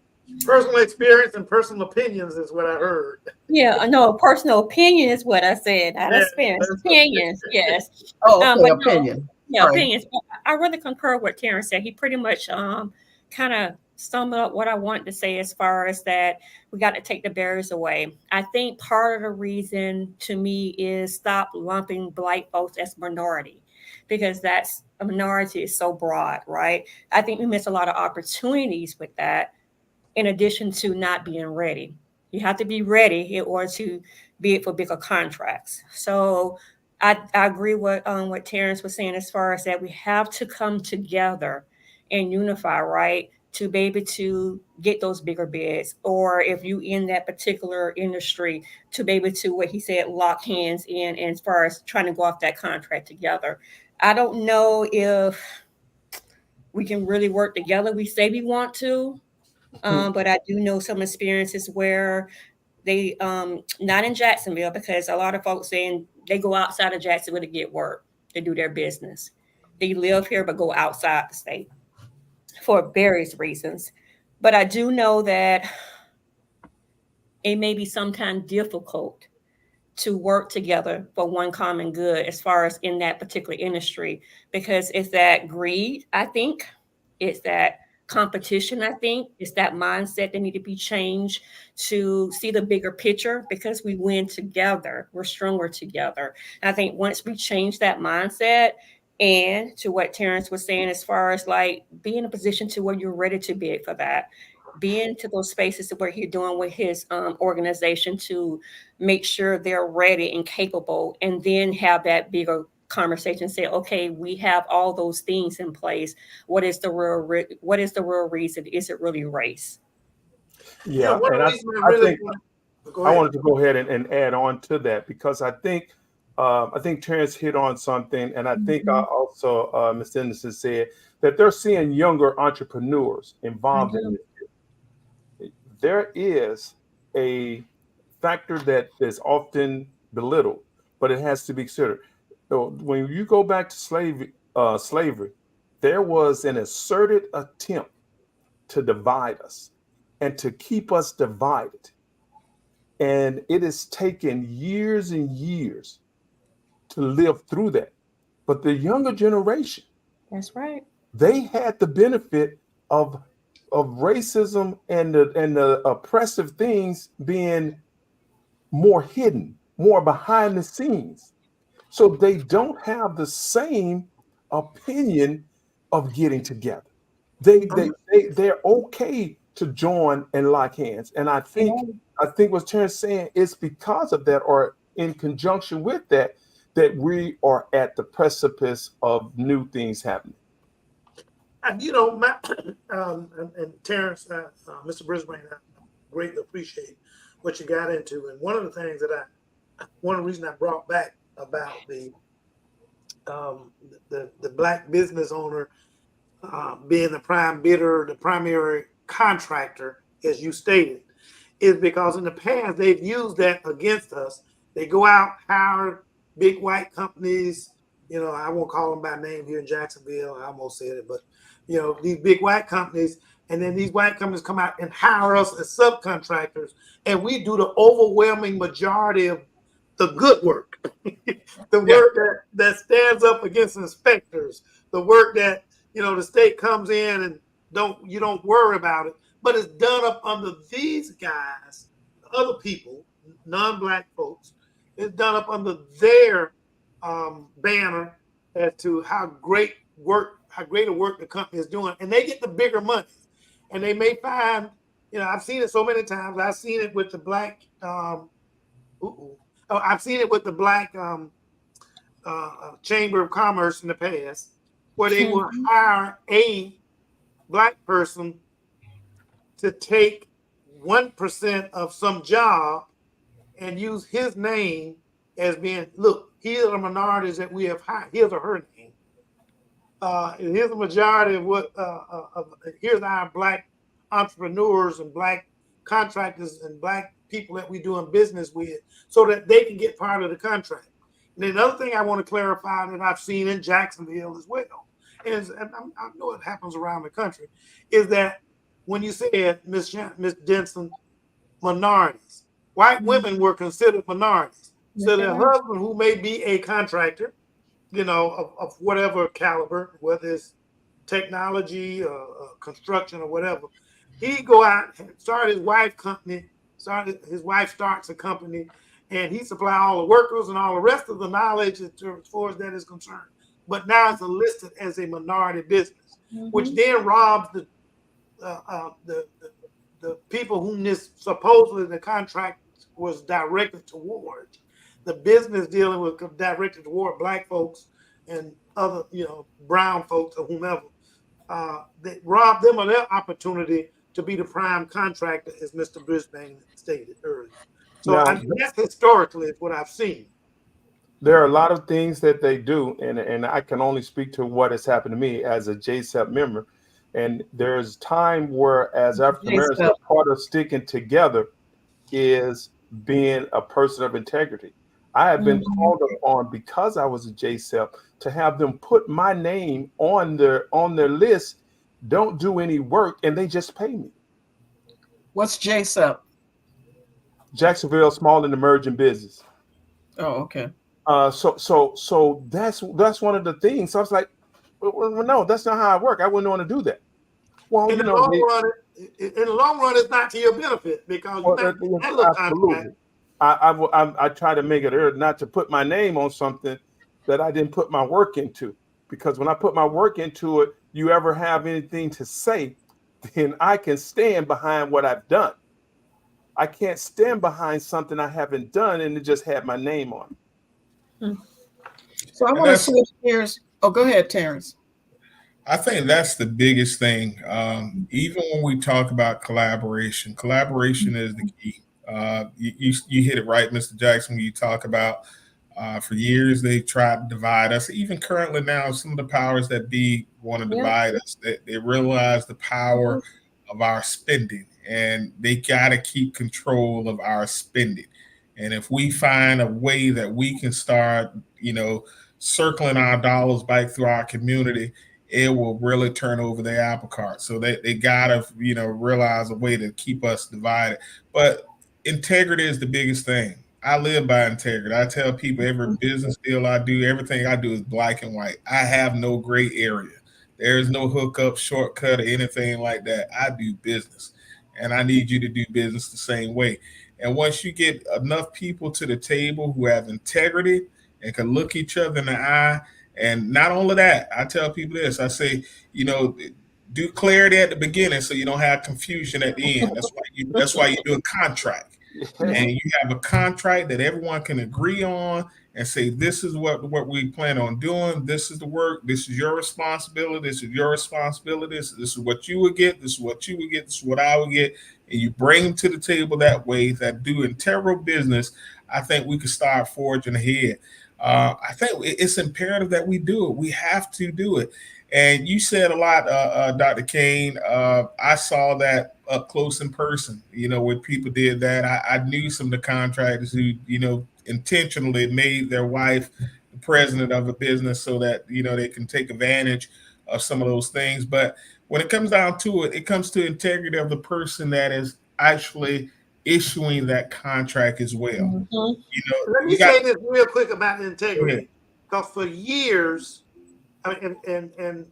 Personal experience and personal opinions is what I heard. Yeah, no, personal opinion is what I said. Not experience. Opinions, yes. Oh, okay, but opinion. Yeah, Right. opinions. I really concur with what Terrence said. He pretty much kind of summed up what I wanted to say as far as that we got to take the barriers away. I think part of the reason to me is stop lumping Black folks as minority, because that's a minority is so broad, right? I think we miss a lot of opportunities with that, in addition to not being ready. You have to be ready in order to bid for bigger contracts. So I agree with what Terrence was saying as far as that we have to come together and unify, right, to be able to get those bigger bids, or if you in that particular industry, to be able to, what he said, lock hands in and as far as trying to go off that contract together. I don't know if we can really work together. We say we want to, but I do know some experiences where they, not in Jacksonville, because a lot of folks saying they go outside of Jacksonville to get work, to do their business. They live here, but go outside the state for various reasons. But I do know that it may be sometimes difficult to work together for one common good as far as in that particular industry, because it's that greed, I think. It's that competition. I think it's that mindset that need to be changed to see the bigger picture, because we win together, we're stronger together. And I think once we change that mindset, and to what Terrence was saying, as far as like be in a position to where you're ready to bid for that, be into those spaces where he's doing with his organization to make sure they're ready and capable, and then have that bigger conversation. Say, okay, we have all those things in place. What is the real reason? Is it really race? Yeah, one of and the reasons I really go I ahead. wanted to go ahead and add on to that, because I think Terrence hit on something, and I think also Ms. Anderson said that they're seeing younger entrepreneurs involved in this. There is a factor that is often belittled, but it has to be considered. So when you go back to slavery, there was an asserted attempt to divide us and to keep us divided. And it has taken years and years to live through that. But the younger generation, That's right. they had the benefit of racism and the oppressive things being more hidden, more behind the scenes. So they don't have the same opinion of getting together. They're okay to join and lock hands. And I think what Terrence saying is because of that, or in conjunction with that, that we are at the precipice of new things happening. And Matt, and Terrence, Mr. Brisbane, I greatly appreciate what you got into. And one of the things that one of the reasons I brought back about the black business owner being the prime bidder, the primary contractor, as you stated, is because in the past they've used that against us. They go out, hire big white companies. I won't call them by name here in Jacksonville. I almost said it, but these big white companies, and then these white companies come out and hire us as subcontractors, and we do the overwhelming majority of the good work, the work that stands up against inspectors, the work that the state comes in and you don't worry about it, but it's done up under these guys, other people, non-black folks. It's done up under their banner as to how great a work the company is doing, and they get the bigger money. And they may find, I've seen it so many times. I've seen it with the black. I've seen it with the black Chamber of Commerce in the past, where they will hire a black person to take 1% of some job and use his name as being, look, here are the minorities that we have hired. Here's her name. And here's the majority of what, here's our black entrepreneurs and black contractors and black people that we're doing business with, so that they can get part of the contract. And then another thing I want to clarify that I've seen in Jacksonville as well, and I know it happens around the country, is that when you said, Ms. Denson, minorities, white women were considered minorities. So their husband, who may be a contractor, of whatever caliber, whether it's technology or construction or whatever, he go out and start his wife company. His wife starts a company, and he supply all the workers and all the rest of the knowledge as far as that is concerned. But now it's listed as a minority business, which then robs the people whom this supposedly the contract was directed toward. The business dealing with directed toward black folks and other, brown folks or whomever. They rob them of their opportunity to be the prime contractor, as Mr. Brisbane stated earlier. So Now, that's historically what I've seen. There are a lot of things that they do, and I can only speak to what has happened to me as a JCEP member. And there's time where, as African Americans, part of sticking together is being a person of integrity. I have been called upon, because I was a JCEP, to have them put my name on their list, don't do any work, and they just pay me. What's JCEP? Jacksonville Small and Emerging Business. Oh, okay. So that's one of the things. So I was like, well, no, that's not how I work. I wouldn't want to do that. Well, In you the know, long run, it's not to your benefit because you think that little contract. I try to make it not to put my name on something that I didn't put my work into. Because when I put my work into it, you ever have anything to say, then I can stand behind what I've done. I can't stand behind something I haven't done and it just had my name on it. So I And want to that's, switch gears. Oh, go ahead, Terrence. I think that's the biggest thing. Even when we talk about collaboration, collaboration is the key. You hit it right, Mr. Jackson, when you talk about for years they've tried to divide us. Even currently now, some of the powers that be want to divide us. They realize the power of our spending, and they got to keep control of our spending. And if we find a way that we can start, circling our dollars back through our community, it will really turn over the apple cart. So they gotta, realize a way to keep us divided. But integrity is the biggest thing. I live by integrity. I tell people every business deal I do, everything I do is black and white. I have no gray area. There is no hookup, shortcut, or anything like that. I do business, and I need you to do business the same way. And once you get enough people to the table who have integrity and can look each other in the eye, and not only that, I tell people this. I say, do clarity at the beginning so you don't have confusion at the end. That's why you do a contract. And you have a contract that everyone can agree on and say, this is what we plan on doing. This is the work. This is your responsibility. This is your responsibility. This is what you would get. This is what you would get. This is what I would get. And you bring them to the table that way, that do integral business. I think we could start forging ahead. I think it's imperative that we do it. We have to do it. And you said a lot, Dr. Kane. I saw that up close in person, when people did that. I knew some of the contractors who, intentionally made their wife the president of a business so that, they can take advantage of some of those things. But when it comes down to it, it comes to integrity of the person that is actually issuing that contract as well. Let me say this real quick about integrity, because for years, and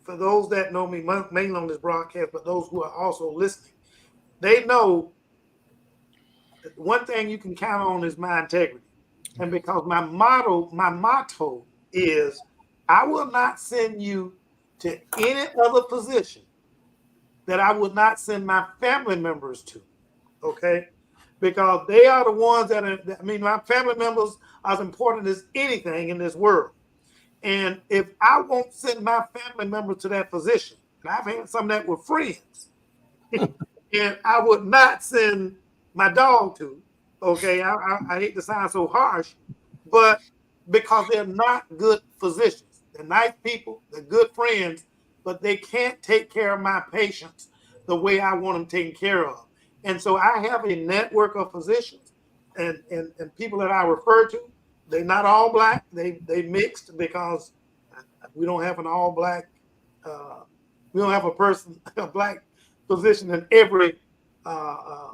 for those that know me mainly on this broadcast, but those who are also listening, they know that one thing you can count on is my integrity. And because my motto is, I will not send you to any other position that I would not send my family members to. Okay? Because they are the ones my family members are as important as anything in this world. And if I won't send my family members to that position, and I've had some that were friends, and I would not send my dog to, okay, I hate to sound so harsh, but because they're not good physicians. They're nice people, they're good friends, but they can't take care of my patients the way I want them taken care of. And so I have a network of physicians and people that I refer to. They're not all black. They mixed because we don't have an all black. We don't have a black physician in every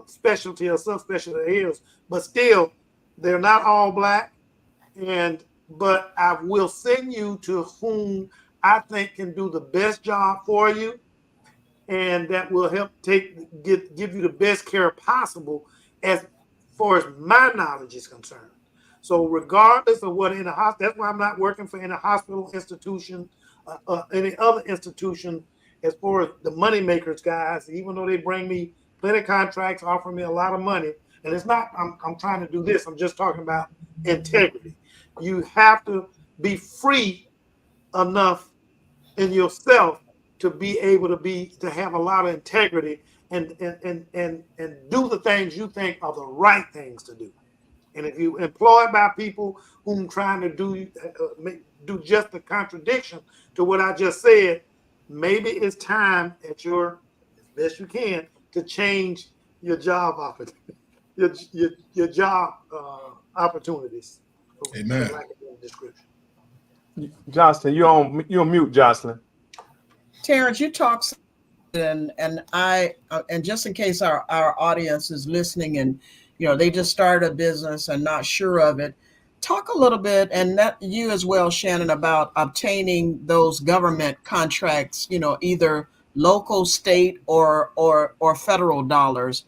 specialty or subspecialty there is. But still, they're not all black. But I will send you to whom I think can do the best job for you, and that will help give you the best care possible as far as my knowledge is concerned. So regardless of what in the hospital, that's why I'm not working for any hospital institution, any other institution as far as the money makers guys, even though they bring me plenty of contracts, offer me a lot of money. And it's not, I'm trying to do this. I'm just talking about integrity. You have to be free enough in yourself to be able to have a lot of integrity and do the things you think are the right things to do. And if you employed by people whom trying to do just the contradiction to what I just said, maybe it's time as best you can to change your job your job opportunities. Amen. Description. Jocelyn, you're on mute, Jocelyn. Terrence, you talk, and I, and just in case our audience is listening and they just started a business and not sure of it, Talk a little bit, and that you as well, Shannon, about obtaining those government contracts, either local, state, or federal dollars.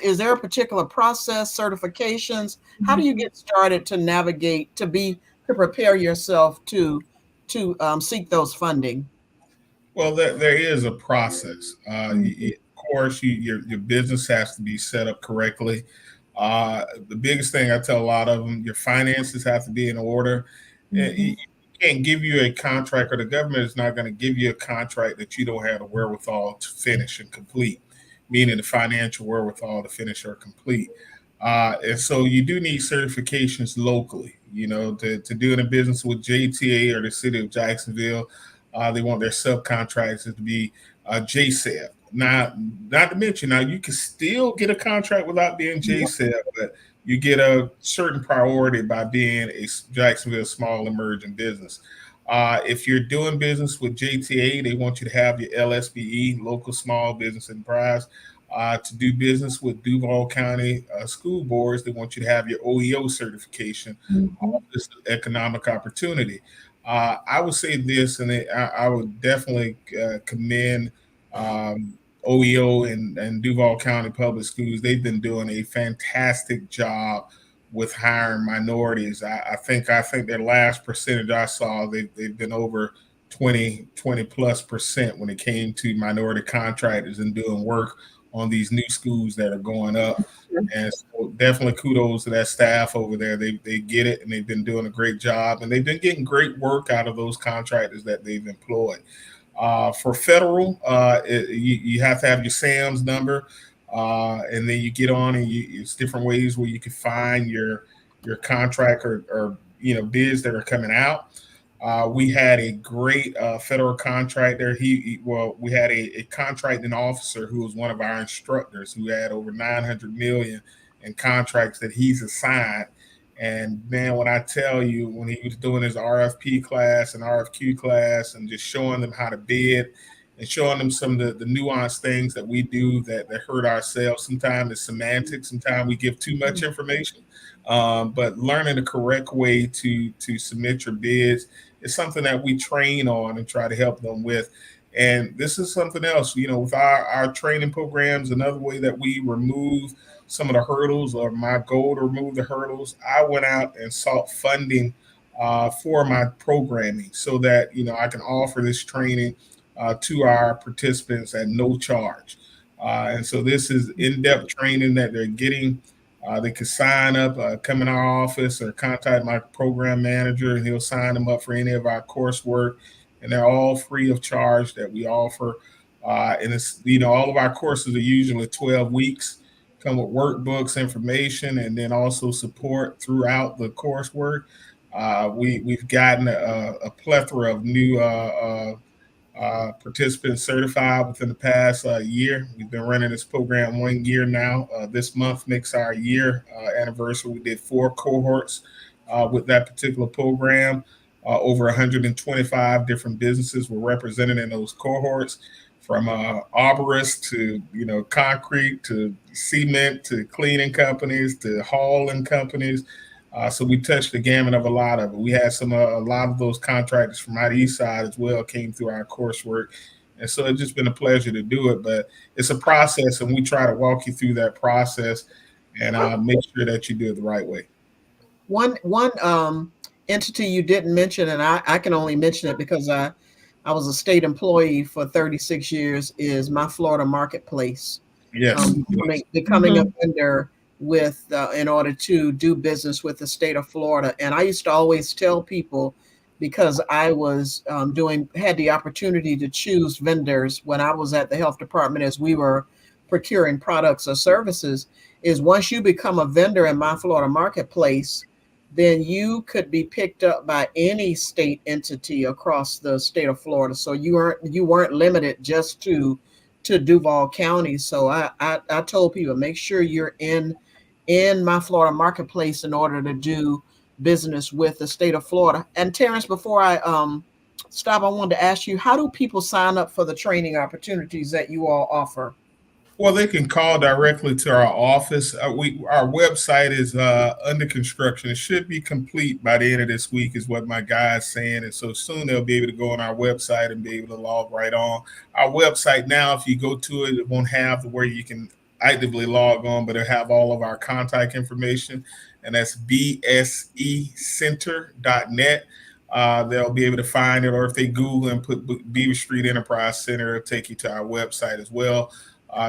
Is there a particular process, certifications? How do you get started to navigate, to prepare yourself to seek those funding? Well, there is a process. Of course, your business has to be set up correctly. The biggest thing I tell a lot of them, your finances have to be in order. You can't give you a contract, or the government is not going to give you a contract that you don't have the wherewithal to finish and complete, meaning the financial wherewithal to finish or complete. And so you do need certifications locally, to do a business with JTA or the city of Jacksonville. They want their subcontractors to be JSEB. Now, not to mention, now you can still get a contract without being JSEB, but you get a certain priority by being a Jacksonville small emerging business. If you're doing business with JTA, they want you to have your LSBE, local small business enterprise. To do business with Duval County school boards, they want you to have your OEO certification, Office of Economic Opportunity. I would say this, and I would definitely commend OEO and Duval County Public Schools. They've been doing a fantastic job with hiring minorities. I think their last percentage I saw, they've been over 20 plus percent when it came to minority contractors and doing work on these new schools that are going up. And so definitely kudos to that staff over there. They get it, and they've been doing a great job, and they've been getting great work out of those contractors that they've employed. For federal, you have to have your SAMS number, and then you get on, and it's different ways where you can find your contract or bids that are coming out. We had a great federal contractor. We had a contracting officer who was one of our instructors who had over 900 million in contracts that he's assigned. And man, when I tell you, when he was doing his RFP class and RFQ class and just showing them how to bid and showing them some of the nuanced things that we do that hurt ourselves. Sometimes it's semantics. Sometimes we give too much information. But learning the correct way to submit your bids is something that we train on and try to help them with. And this is something else, with our training programs, another way that we remove some of the hurdles, or my goal to remove the hurdles, I went out and sought funding for my programming so that, I can offer this training to our participants at no charge. And so this is in-depth training that they're getting. They can sign up, come in our office, or contact my program manager, and he'll sign them up for any of our coursework. And they're all free of charge that we offer. And it's, all of our courses are usually 12 weeks, come with workbooks, information, and then also support throughout the coursework. We've gotten a plethora of new participants certified within the past year. We've been running this program 1 year now. This month makes our year anniversary. We did 4 cohorts with that particular program. Over 125 different businesses were represented in those cohorts, from arborists to concrete to cement to cleaning companies to hauling companies. So we touched the gamut of a lot of it. We had a lot of those contractors from out east side as well came through our coursework. And so it's just been a pleasure to do it, but it's a process, and we try to walk you through that process and make sure that you do it the right way. One entity you didn't mention, and I can only mention it because I was a state employee for 36 years, is my Florida Marketplace. Yes. Becoming a vendor with in order to do business with the state of Florida. And I used to always tell people, because I was had the opportunity to choose vendors when I was at the health department as we were procuring products or services, is once you become a vendor in my Florida Marketplace, then you could be picked up by any state entity across the state of Florida. So you weren't limited just to Duval County. So I told people, make sure you're in my Florida Marketplace in order to do business with the state of Florida. And Terrence, before I stop, I wanted to ask you, how do people sign up for the training opportunities that you all offer? Well, they can call directly to our office. Our website is under construction. It should be complete by the end of this week, is what my guy is saying. And so soon they'll be able to go on our website and be able to log right on. Our website now, if you go to it, it won't have where you can actively log on, but it'll have all of our contact information, and that's bsecenter.net. They'll be able to find it, or if they Google and put Beaver Street Enterprise Center, it'll take you to our website as well.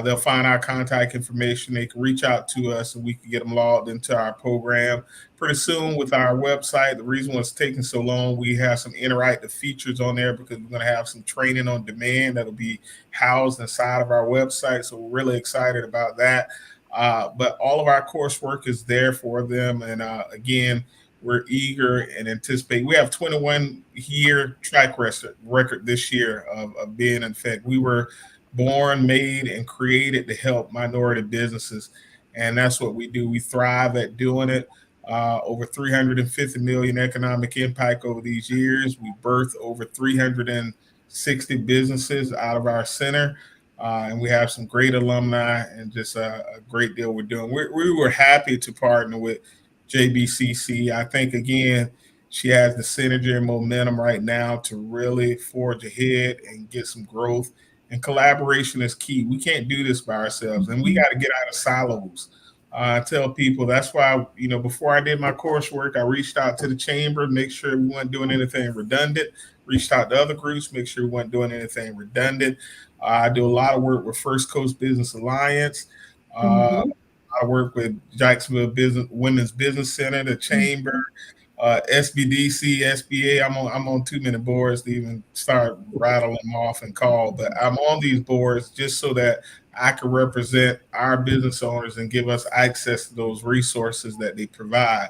They'll find our contact information. They can reach out to us and we can get them logged into our program. Pretty soon with our website, the reason why it's taking so long, we have some interactive features on there because we're going to have some training on demand that'll be housed inside of our website. So we're really excited about that. But all of our coursework is there for them. And again, we're eager and anticipate. We have 21-year track record this year of being in fact. We were born, made, and created to help minority businesses. And that's what we do. We thrive at doing it. Over 350 million economic impact over these years. We birthed over 360 businesses out of our center. And we have some great alumni and just a great deal we're doing. We were happy to partner with JBCC. I think, again, she has the synergy and momentum right now to really forge ahead and get some growth. And collaboration is key. We can't do this by ourselves, and we got to get out of silos. I tell people that's why, before I did my coursework, I reached out to the chamber, make sure we weren't doing anything redundant, reached out to other groups, make sure we weren't doing anything redundant. I do a lot of work with First Coast Business Alliance. I work with Jacksonville Women's Business Center, the chamber, SBDC, SBA. I'm on too many boards to even start rattling them off and call, but I'm on these boards just so that I can represent our business owners and give us access to those resources that they provide.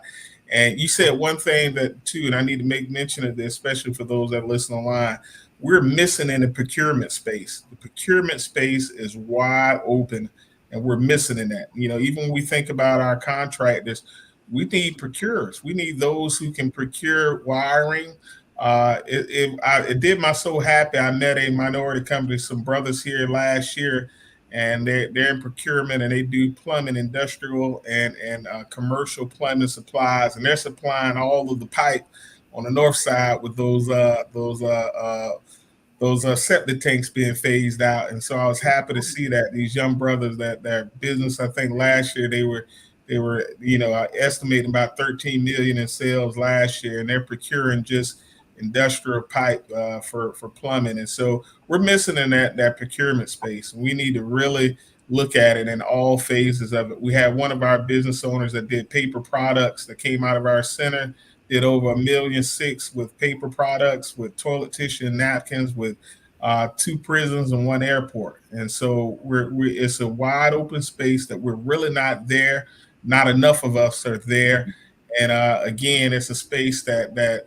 And you said one thing that too, and I need to make mention of this, especially for those that listen online, we're missing in the procurement space. The procurement space is wide open and we're missing in that. Even when we think about our contractors, we need procurers. We need those who can procure wiring. It did my so happy. I met a minority company, some brothers here last year, and they're in procurement and they do plumbing, industrial and commercial plumbing supplies, and they're supplying all of the pipe on the north side with those septic tanks being phased out. And so I was happy to see that these young brothers, that their business, I think last year they were estimating about 13 million in sales last year, and they're procuring just industrial pipe for plumbing. And so we're missing in that procurement space. We need to really look at it in all phases of it. We had one of our business owners that did paper products that came out of our center, did over $1.6 million with paper products, with toilet tissue and napkins, with 2 prisons and 1 airport. And so it's a wide open space that we're really not there. Not enough of us are there. And again, it's a space that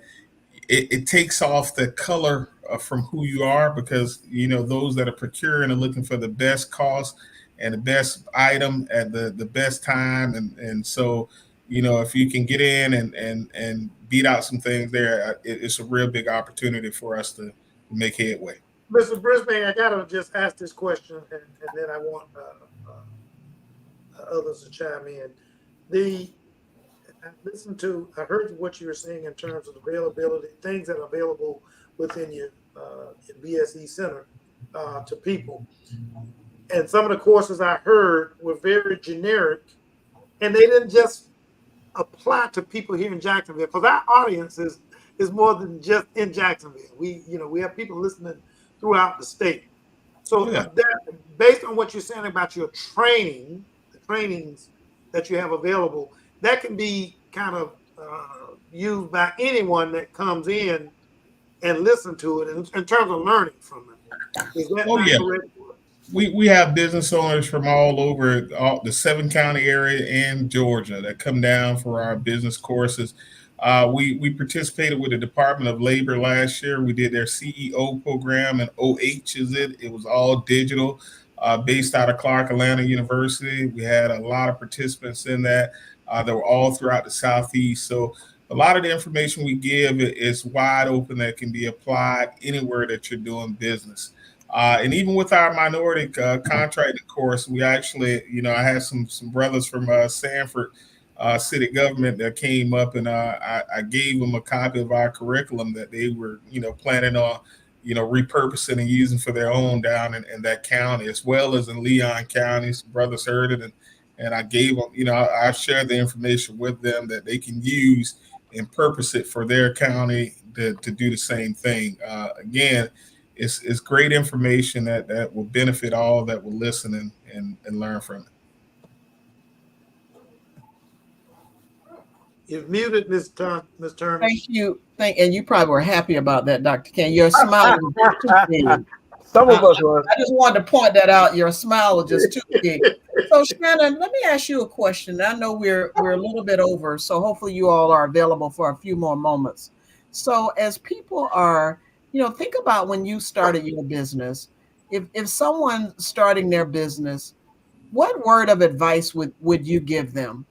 it takes off the color from who you are, because, those that are procuring are looking for the best cost and the best item at the best time. And so, if you can get in and beat out some things there, it's a real big opportunity for us to make headway. Mr. Brisbane, I got to just ask this question, and then I want others to chime in. I heard what you were saying in terms of availability, things that are available within your BSE center to people. And some of the courses I heard were very generic, and they didn't just apply to people here in Jacksonville, because our audience is more than just in Jacksonville. We have people listening throughout the state. So that, based on what you're saying about your training, the trainings that you have available, that can be kind of used by anyone that comes in and listen to it in terms of learning from it. Is that correct? We have business owners from all over the 7-county area and Georgia that come down for our business courses. We participated with the Department of Labor last year. We did their CEO program, and OH is it. It was all digital, based out of Clark Atlanta University. We had a lot of participants in that. They were all throughout the Southeast. So a lot of the information we give is wide open that can be applied anywhere that you're doing business. And even with our minority contracting course, we actually, I had some brothers from Sanford city government that came up, and I gave them a copy of our curriculum that they were, planning on, repurposing and using for their own down in that county, as well as in Leon County. Some brothers heard it, and I gave them, I shared the information with them that they can use and purpose it for their county to do the same thing. Again, it's great information that will benefit all that will listen and learn from it. You've muted, Ms. Turner. Thank you. And you probably were happy about that, Dr. Ken. Your smile was just too big. Some of us were. I just wanted to point that out. Your smile was just too big. So Shannon, let me ask you a question. I know we're a little bit over, so hopefully you all are available for a few more moments. So as people are, think about when you started your business. If someone starting their business, what word of advice would you give them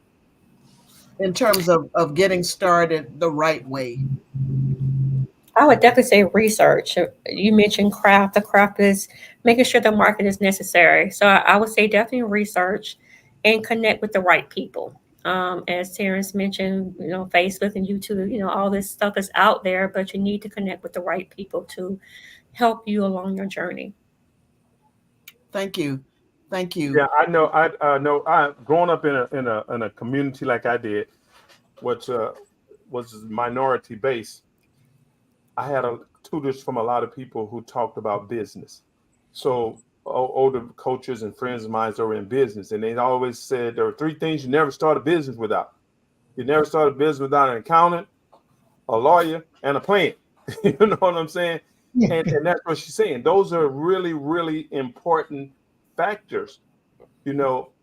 in terms of getting started the right way? I would definitely say research. You mentioned craft. The craft is making sure the market is necessary. So I would say definitely research and connect with the right people. As Terrence mentioned, Facebook and YouTube, all this stuff is out there, but you need to connect with the right people to help you along your journey. Thank you. Yeah, I know. I've grown up in a community like I did, which was minority based. I had tutors from a lot of people who talked about business. So older coaches and friends of mine that were in business, and they always said there were 3 things you never start a business without. You never start a business without an accountant, a lawyer, and a plan. You know what I'm saying? And that's what she's saying. Those are really, really important factors.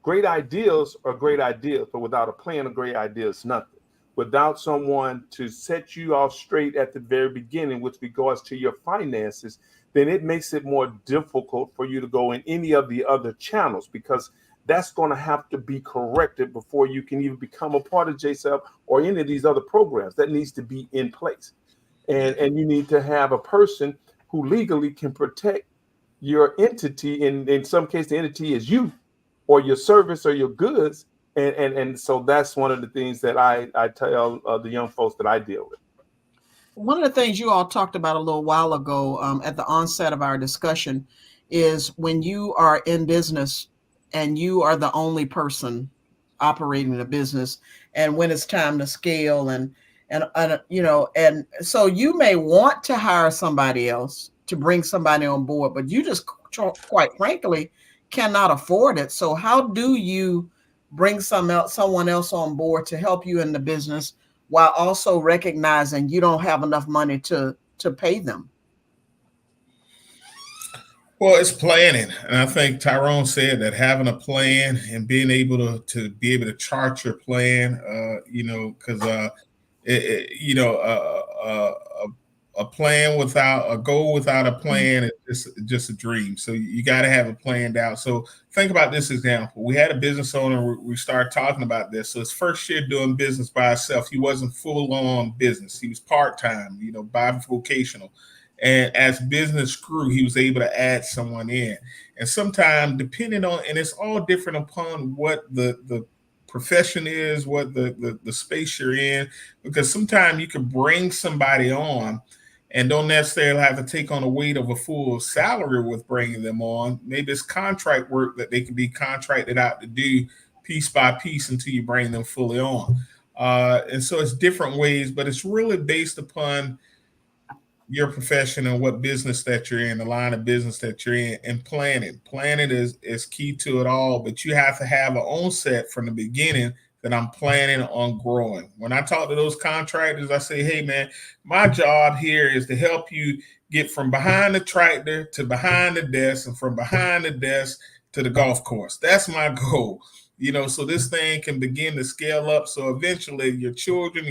Great ideas are great ideas, but without a plan, a great idea is nothing. Without someone to set you off straight at the very beginning with regards to your finances, then it makes it more difficult for you to go in any of the other channels, because that's going to have to be corrected before you can even become a part of JSEP or any of these other programs. That needs to be in place. And you need to have a person who legally can protect your entity. In some case, the entity is you or your service or your goods. And so that's one of the things that I tell the young folks that I deal with. One of the things you all talked about a little while ago at the onset of our discussion is when you are in business and you are the only person operating the business, and when it's time to scale and so you may want to hire somebody else to bring somebody on board, but you just quite frankly cannot afford it. So how do you bring someone else on board to help you in the business while also recognizing you don't have enough money to pay them? Well, it's planning. And I think Tyrone said that having a plan and being able to chart your plan, because a plan without a goal without a plan is just a dream. So you got to have it planned out. So think about this example. We had a business owner. We started talking about this. So his first year doing business by himself, he wasn't full on business. He was part-time, bivocational. And as business grew, he was able to add someone in. And sometimes depending on, and it's all different upon what the profession is, what the space you're in, because sometimes you can bring somebody on and don't necessarily have to take on the weight of a full salary with bringing them on. Maybe it's contract work that they can be contracted out to do piece by piece until you bring them fully on. And so it's different ways, but it's really based upon your profession and what business that you're in, the line of business that you're in, and planning. Planning is key to it all, but you have to have an onset from the beginning that I'm planning on growing. When I talk to those contractors, I say, hey man, my job here is to help you get from behind the tractor to behind the desk and from behind the desk to the golf course. That's my goal. So this thing can begin to scale up. So eventually your children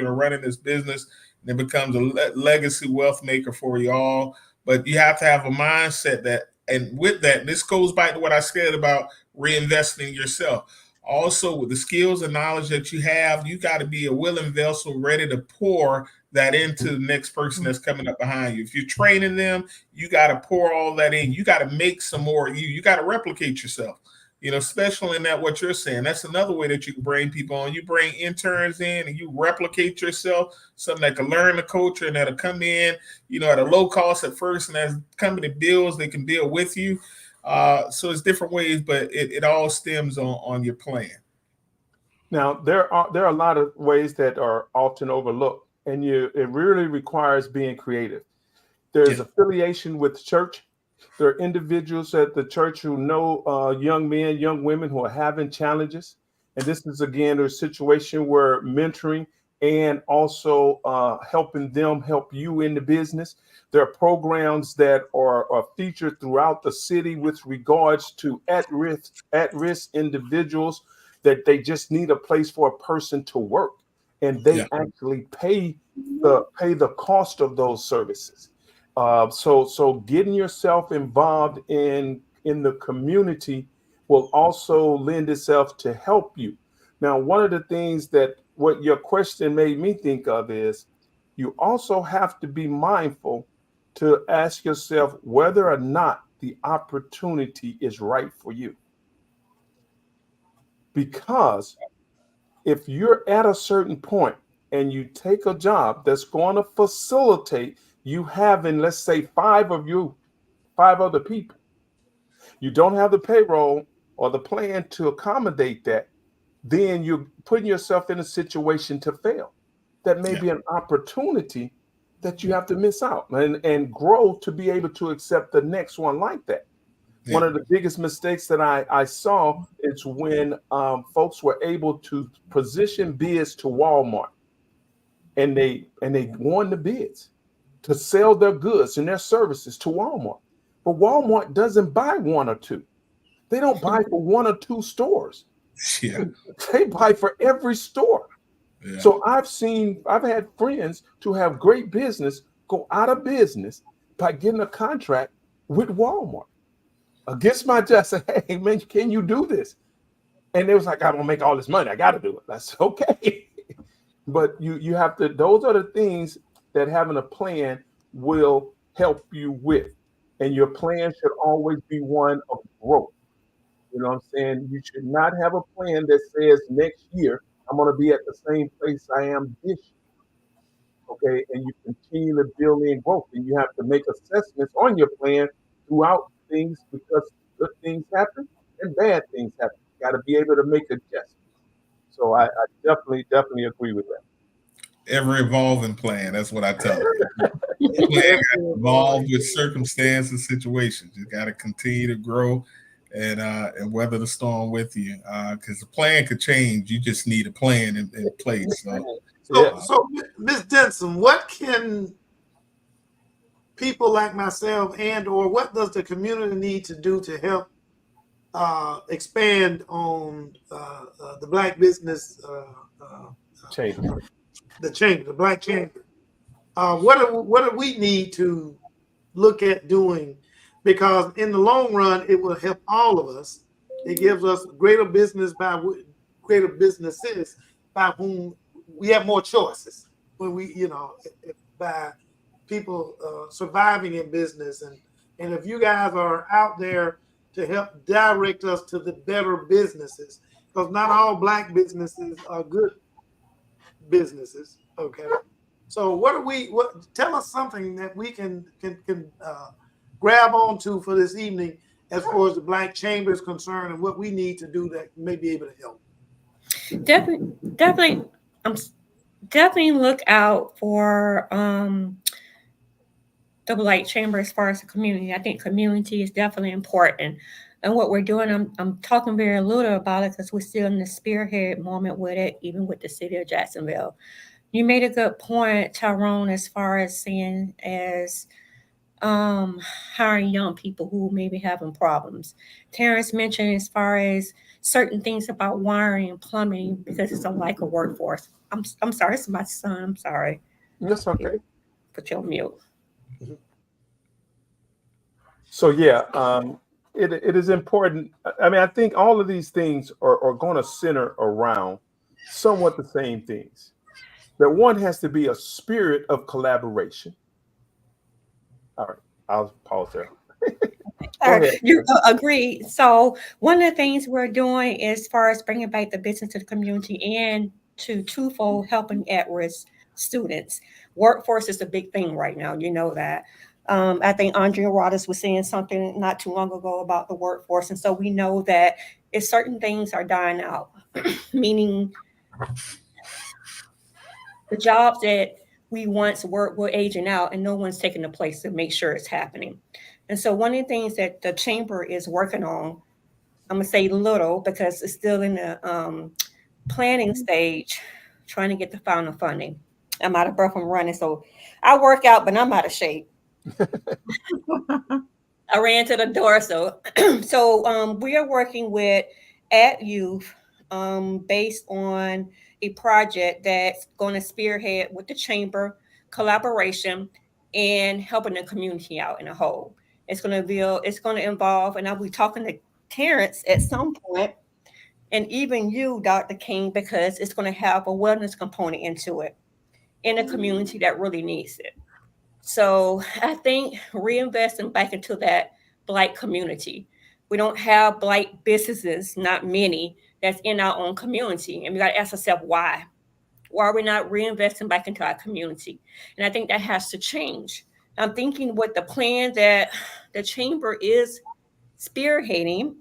are running this business. It becomes a legacy wealth maker for you all. But you have to have a mindset that, and with that, this goes back to what I said about reinvesting in yourself. Also, with the skills and knowledge that you have, you got to be a willing vessel ready to pour that into the next person that's coming up behind you. If you're training them, you got to pour all that in. You got to make some more. You got to replicate yourself. Especially in that what you're saying. That's another way that you can bring people on. You bring interns in and you replicate yourself, something that can learn the culture and that'll come in, at a low cost at first. And as the company builds, they can build with you. So it's different ways, but it all stems on your plan. Now, there are a lot of ways that are often overlooked, and it really requires being creative. There's affiliation with church. There are individuals at the church who know young men, young women who are having challenges. And this is, again, a situation where mentoring and also helping them help you in the business. There are programs that are featured throughout the city with regards to at-risk individuals that they just need a place for a person to work. And they actually pay the cost of those services. So getting yourself involved in the community will also lend itself to help you. Now, one of the things that what your question made me think of is you also have to be mindful to ask yourself whether or not the opportunity is right for you. Because if you're at a certain point and you take a job that's going to facilitate you having, let's say, 5 other people, you don't have the payroll or the plan to accommodate that, then you're putting yourself in a situation to fail. That may be an opportunity that you have to miss out and grow to be able to accept the next one like that. One of the biggest mistakes that I saw is when folks were able to position bids to Walmart, and they won the bids to sell their goods and their services to Walmart. But Walmart doesn't buy 1 or 2. They don't buy for 1 or 2 stores. They buy for every store. So I've had friends to have great business go out of business by getting a contract with Walmart. Against my just said, hey man, can you do this? And they was like, I don't make all this money. I got to do it. That's okay. But you have to, those are the things that having a plan will help you with. And your plan should always be one of growth. You know what I'm saying? You should not have a plan that says next year, I'm going to be at the same place I am this year. Okay. And you continue to build in growth. And you have to make assessments on your plan throughout things, because good things happen and bad things happen. You got to be able to make adjustments. So I definitely agree with that. Ever evolving plan. That's what I tell them. Evolved with circumstances, situations. You got to continue to grow and weather the storm with you. Because the plan could change. You just need a plan in place. So Ms. Denson, what can people like myself or what does the community need to do to help expand on the Black business Chamber? The chamber, the Black Chamber. What do we need to look at doing? Because in the long run, it will help all of us. It gives us greater businesses by whom we have more choices. When we, by people surviving in business, and if you guys are out there to help direct us to the better businesses, because not all Black businesses are good businesses. Okay, so tell us something that we can grab onto for this evening as far as the Black Chamber is concerned, and what we need to do that may be able to help. Definitely look out for the Black Chamber as far as the community. I think community is definitely important. And what we're doing, I'm talking very little about it because we're still in the spearhead moment with it, even with the city of Jacksonville. You made a good point, Tyrone, as far as seeing as hiring young people who may be having problems. Terrence mentioned as far as certain things about wiring and plumbing because it's a lack of workforce. I'm sorry, it's my son. I'm sorry. That's okay. Put you on mute. So it is important. I mean, I think all of these things are going to center around somewhat the same things. that one has to be a spirit of collaboration. All right, I'll pause there. Go ahead. You agree. So one of the things we're doing as far as bringing back the business to the community and to twofold helping at-risk students. Workforce is a big thing right now. You know that. I think Andrea Waters was saying something not too long ago about the workforce. And so we know that if certain things are dying out, meaning the jobs that we once worked were aging out and no one's taking the place to make sure it's happening. And so one of the things that the chamber is working on, I'm gonna say little because it's still in the planning stage, trying to get the final funding. I'm out of breath from running, so I work out, but I'm out of shape. I ran to the door, so we are working with At Youth based on a project that's going to spearhead with the chamber collaboration and helping the community out in a whole. It's going to involve, and I'll be talking to Terrence at some point, and even you, Dr. King, because it's going to have a wellness component into it in a community that really needs it. So I think reinvesting back into that Black community. We don't have Black businesses, not many, that's in our own community. And we got to ask ourselves why. Why are we not reinvesting back into our community? And I think that has to change. I'm thinking with the plan that the chamber is spearheading,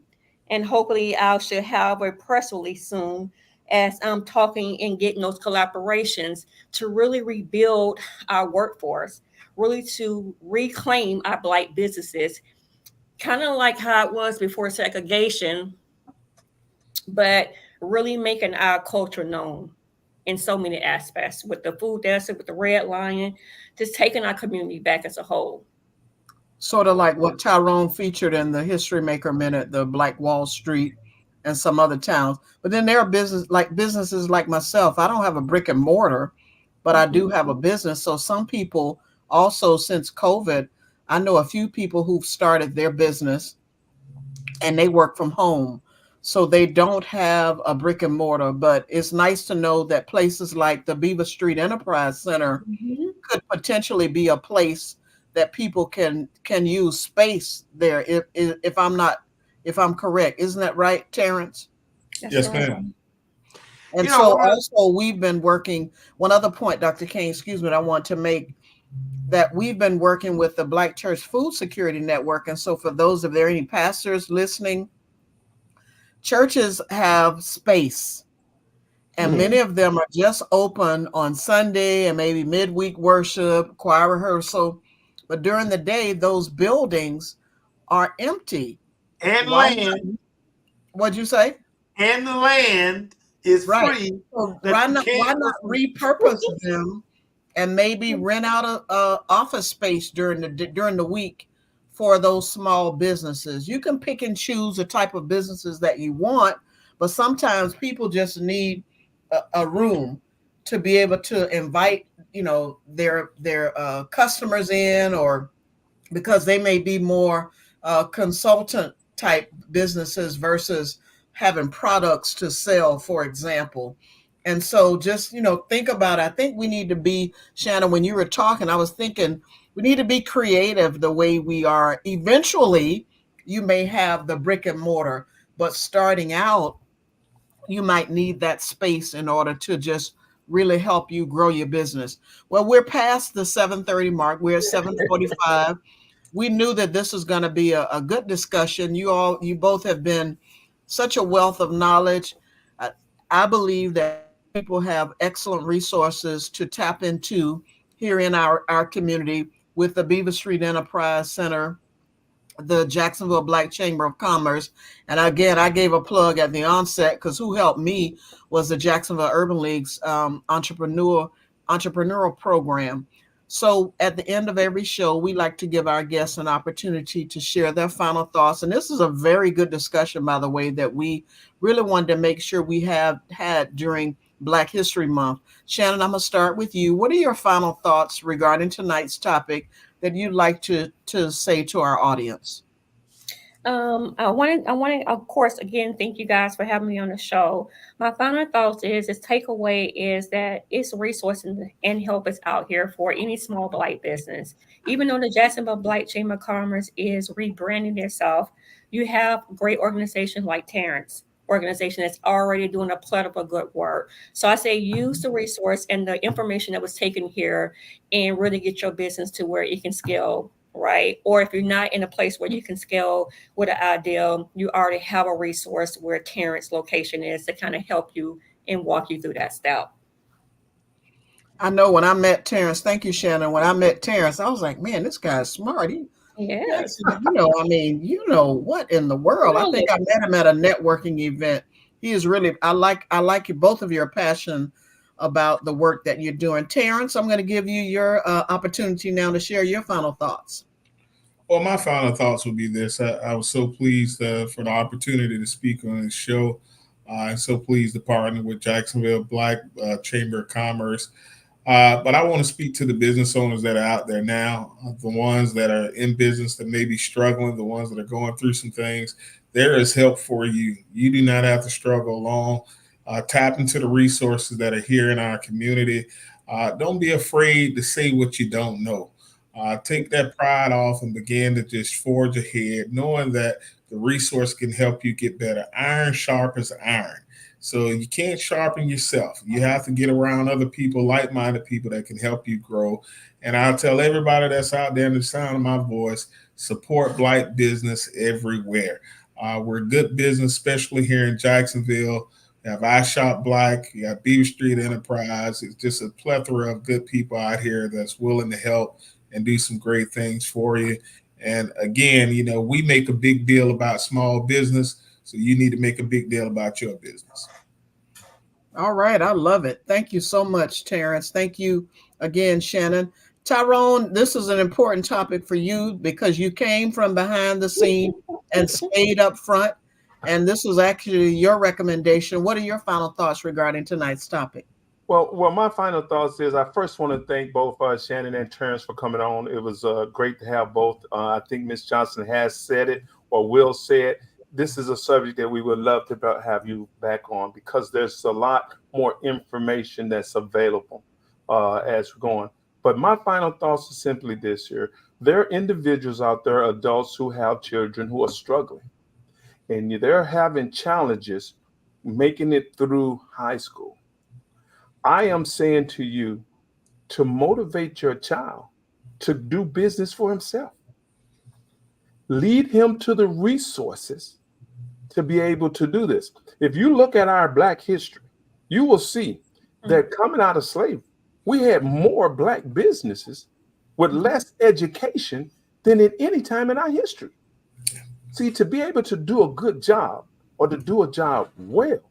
and hopefully I should have a press release soon as I'm talking and getting those collaborations to really rebuild our workforce, really to reclaim our Black businesses, kind of like how it was before segregation, but really making our culture known in so many aspects with the food desert, with the Red Lion, just taking our community back as a whole. Sort of like what Tyrone featured in the History Maker Minute, the Black Wall Street and some other towns. But then there are businesses like myself. I don't have a brick and mortar, but I do have a business. So some people also, since COVID, I know a few people who've started their business and they work from home. So they don't have a brick and mortar, but it's nice to know that places like the Beaver Street Enterprise Center could potentially be a place that people can use space there. If I'm correct, isn't that right, Terrence? Yes, ma'am. And so also we've been working, one other point, Dr. Kane, excuse me, that I want to make, that we've been working with the Black Church Food Security Network. And so for those, if there are any pastors listening, churches have space, and many of them are just open on Sunday and maybe midweek worship, choir rehearsal. But during the day, those buildings are empty. And land. What'd you say? And the land is free. So why not repurpose them and maybe rent out a office space during the week for those small businesses? You can pick and choose the type of businesses that you want, but sometimes people just need a room to be able to invite, their customers in, or because they may be more consultant type businesses versus having products to sell, for example. And so just, think about it. I think we need to be, Shannon, when you were talking, I was thinking we need to be creative the way we are. Eventually, you may have the brick and mortar, but starting out, you might need that space in order to just really help you grow your business. Well, we're past the 7:30 mark. We're at 7:45. We knew that this was going to be a good discussion. You both have been such a wealth of knowledge. I believe that people have excellent resources to tap into here in our community with the Beaver Street Enterprise Center, the Jacksonville Black Chamber of Commerce. And again, I gave a plug at the onset because who helped me was the Jacksonville Urban League's entrepreneurial program. So at the end of every show, we like to give our guests an opportunity to share their final thoughts. And this is a very good discussion, by the way, that we really wanted to make sure we have had during Black History Month. Shannon, I'm going to start with you. What are your final thoughts regarding tonight's topic that you'd like to say to our audience? I wanted, of course, again, thank you guys for having me on the show. My final thoughts is, this takeaway is that it's resources and help is out here for any small Black business. Even though the Jacksonville Black Chamber of Commerce is rebranding itself, you have great organizations like Terrence organization that's already doing a plethora of good work. So I say use the resource and the information that was taken here and really get your business to where it can scale, right? Or if you're not in a place where you can scale with an ideal, you already have a resource where Terrence location is to kind of help you and walk you through that step. I know when I met Terrence, thank you, Shannon. When I met Terrence, I was like, man, this guy's smart. Yes. You know what in the world? I think I met him at a networking event. He is really, I like you, both of your passion about the work that you're doing. Terrence, I'm going to give you your opportunity now to share your final thoughts. Well, my final thoughts would be this. I was so pleased for the opportunity to speak on this show. I'm so pleased to partner with Jacksonville Black Chamber of Commerce. But I want to speak to the business owners that are out there now, the ones that are in business that may be struggling, the ones that are going through some things. There is help for you. You do not have to struggle alone. Tap into the resources that are here in our community. Don't be afraid to say what you don't know. Take that pride off and begin to just forge ahead, knowing that the resource can help you get better. Iron sharpens iron. So you can't sharpen yourself. You have to get around other people, like-minded people that can help you grow. And I'll tell everybody that's out there in the sound of my voice, support Black business everywhere. We're good business, especially here in Jacksonville. You have I Shop Black, you got Beaver Street Enterprise. It's just a plethora of good people out here that's willing to help and do some great things for you. And again, we make a big deal about small business, so you need to make a big deal about your business. All right. I love it. Thank you so much, Terrence. Thank you again, Shannon. Tyrone, this is an important topic for you because you came from behind the scene and stayed up front. And this was actually your recommendation. What are your final thoughts regarding tonight's topic? Well, my final thoughts is I first want to thank both Shannon and Terrence for coming on. It was great to have both. I think Ms. Johnson has said it or will say it. This is a subject that we would love to have you back on because there's a lot more information that's available as we're going. But my final thoughts are simply this here. There are individuals out there, adults who have children who are struggling. And they're having challenges making it through high school. I am saying to you to motivate your child to do business for himself. Lead him to the resources to be able to do this. If you look at our Black history, you will see that coming out of slavery, we had more Black businesses with less education than at any time in our history. See, to be able to do a good job or to do a job well,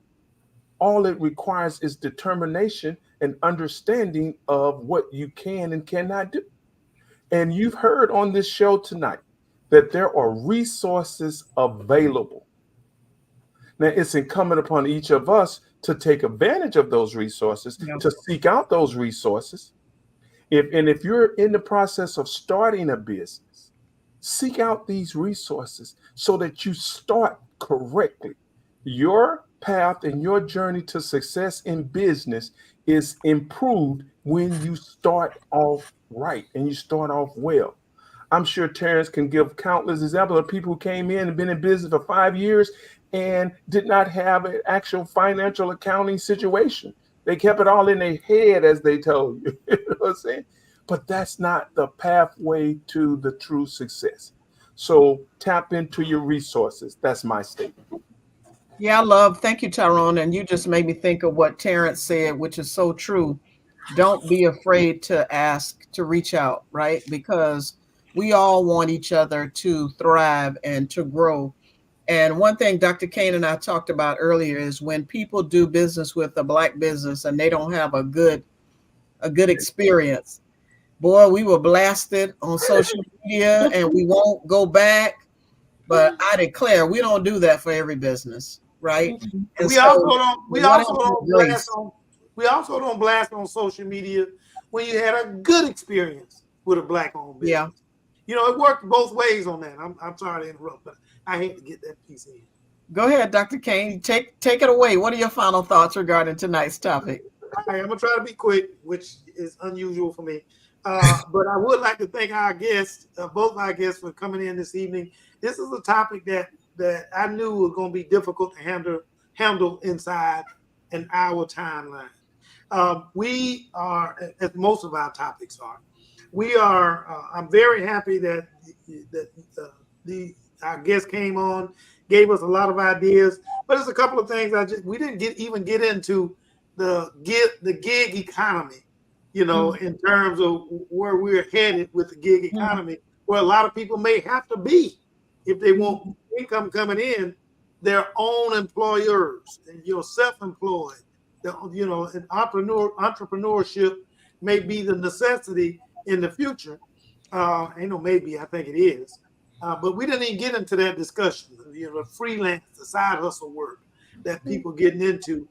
all it requires is determination and understanding of what you can and cannot do. And you've heard on this show tonight that there are resources available. Now, it's incumbent upon each of us to take advantage of those resources, to seek out those resources. If you're in the process of starting a business, seek out these resources so that you start correctly. Your path and your journey to success in business is improved when you start off right and you start off well. I'm sure Terrence can give countless examples of people who came in and been in business for 5 years and did not have an actual financial accounting situation. They kept it all in their head, as they told you. You know what I'm saying? But that's not the pathway to the true success. So tap into your resources. That's my statement. Yeah, thank you, Tyrone. And you just made me think of what Terrence said, which is so true. Don't be afraid to ask, to reach out, right? Because we all want each other to thrive and to grow. And one thing Dr. Kane and I talked about earlier is when people do business with a Black business and they don't have a good experience, boy, we were blasted on social media and we won't go back. But I declare we don't do that for every business, right? And we also don't blast on social media when you had a good experience with a Black-owned business. Yeah. It worked both ways on that. I'm sorry to interrupt, but I hate to get that piece in. Go ahead, Dr. Kane. Take it away. What are your final thoughts regarding tonight's topic? All right, I'm gonna try to be quick, which is unusual for me. But I would like to thank our guests, both our guests, for coming in this evening. This is a topic that I knew was going to be difficult to handle inside an hour timeline. We are, as most of our topics are, we are. I'm very happy that our guest came on, gave us a lot of ideas. But there's a couple of things we didn't even get into the gig economy. In terms of where we're headed with the gig economy, where a lot of people may have to be, if they want income coming in, their own employers, and self-employed. And entrepreneurship may be the necessity in the future. Maybe, I think it is. But we didn't even get into that discussion. The freelance, the side hustle work that people getting into.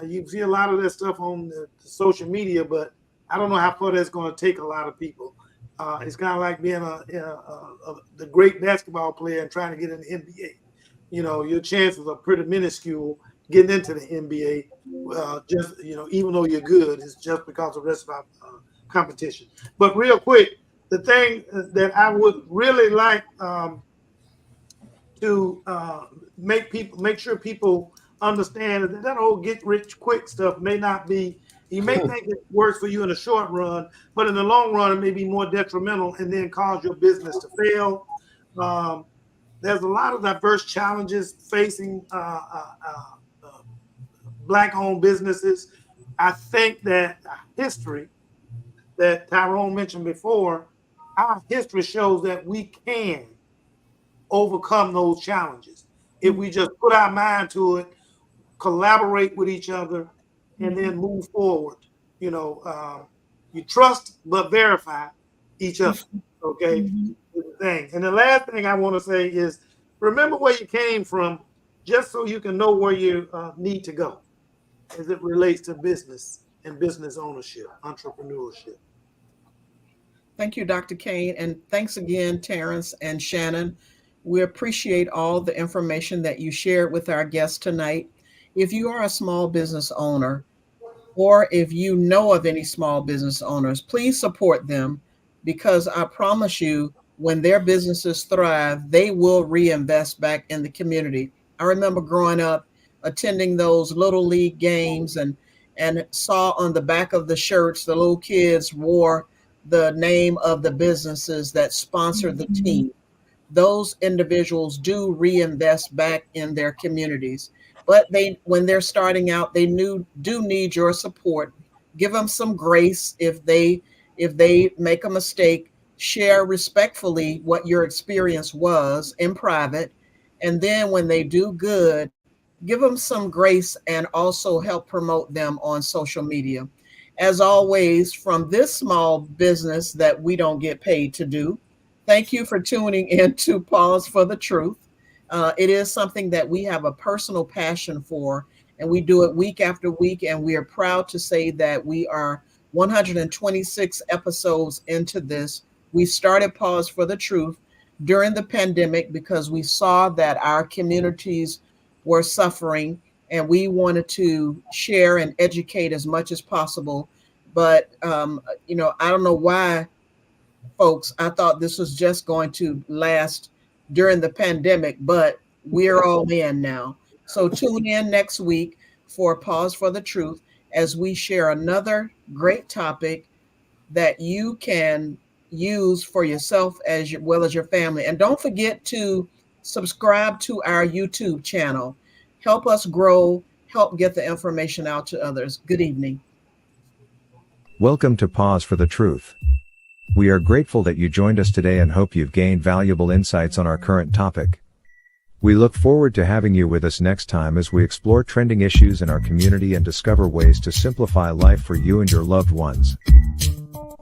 You see a lot of that stuff on the social media, but I don't know how far that's going to take a lot of people. It's kind of like being the great basketball player and trying to get in the NBA. Your chances are pretty minuscule getting into the NBA. Even though you're good, it's just because of the rest of our competition. But real quick, the thing that I would really like to make sure people understand is that whole get rich quick stuff may not be. You may think it works for you in the short run, but in the long run, it may be more detrimental and then cause your business to fail. There's a lot of diverse challenges facing Black-owned businesses. I think that history that Tyrone mentioned before, our history shows that we can overcome those challenges if we just put our mind to it, collaborate with each other, and then move forward. You trust but verify each other. Okay. Thing. And the last thing I want to say is remember where you came from, just so you can know where you need to go as it relates to business and business ownership, entrepreneurship. Thank you, Dr. Kane. And thanks again, Terrence and Shannon. We appreciate all the information that you shared with our guests tonight. If you are a small business owner, or if you know of any small business owners, please support them, because I promise you, when their businesses thrive, they will reinvest back in the community. I remember growing up, attending those little league games and saw on the back of the shirts, the little kids wore the name of the businesses that sponsored the team. Those individuals do reinvest back in their communities. But when they're starting out, they do need your support. Give them some grace if they make a mistake. Share respectfully what your experience was in private. And then when they do good, give them some grace and also help promote them on social media. As always, from this small business that we don't get paid to do, thank you for tuning in to Pause for the Truth. It is something that we have a personal passion for, and we do it week after week. And we are proud to say that we are 126 episodes into this. We started Pause for the Truth during the pandemic because we saw that our communities were suffering, and we wanted to share and educate as much as possible. But, I don't know why, folks, I thought this was just going to last during the pandemic, but we're all in now. So tune in next week for Pause for the Truth as we share another great topic that you can use for yourself as well as your family. And don't forget to subscribe to our YouTube channel. Help us grow, help get the information out to others. Good evening. Welcome to Pause for the Truth. We are grateful that you joined us today and hope you've gained valuable insights on our current topic. We look forward to having you with us next time as we explore trending issues in our community and discover ways to simplify life for you and your loved ones.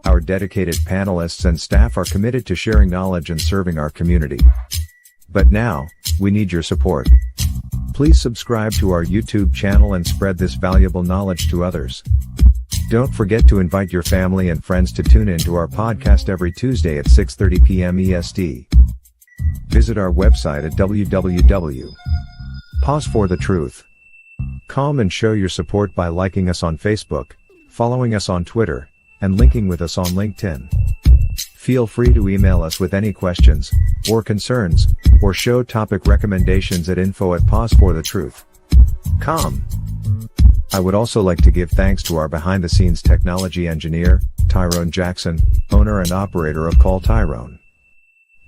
Our dedicated panelists and staff are committed to sharing knowledge and serving our community. But now, we need your support. Please subscribe to our YouTube channel and spread this valuable knowledge to others. Don't forget to invite your family and friends to tune in to our podcast every Tuesday at 6:30 p.m. EST. Visit our website at www.pauseforthetruth.com and show your support by liking us on Facebook, following us on Twitter, and linking with us on LinkedIn. Feel free to email us with any questions, or concerns, or show topic recommendations at info@pauseforthetruth.com. I would also like to give thanks to our behind-the-scenes technology engineer, Tyrone Jackson, owner and operator of Call Tyrone.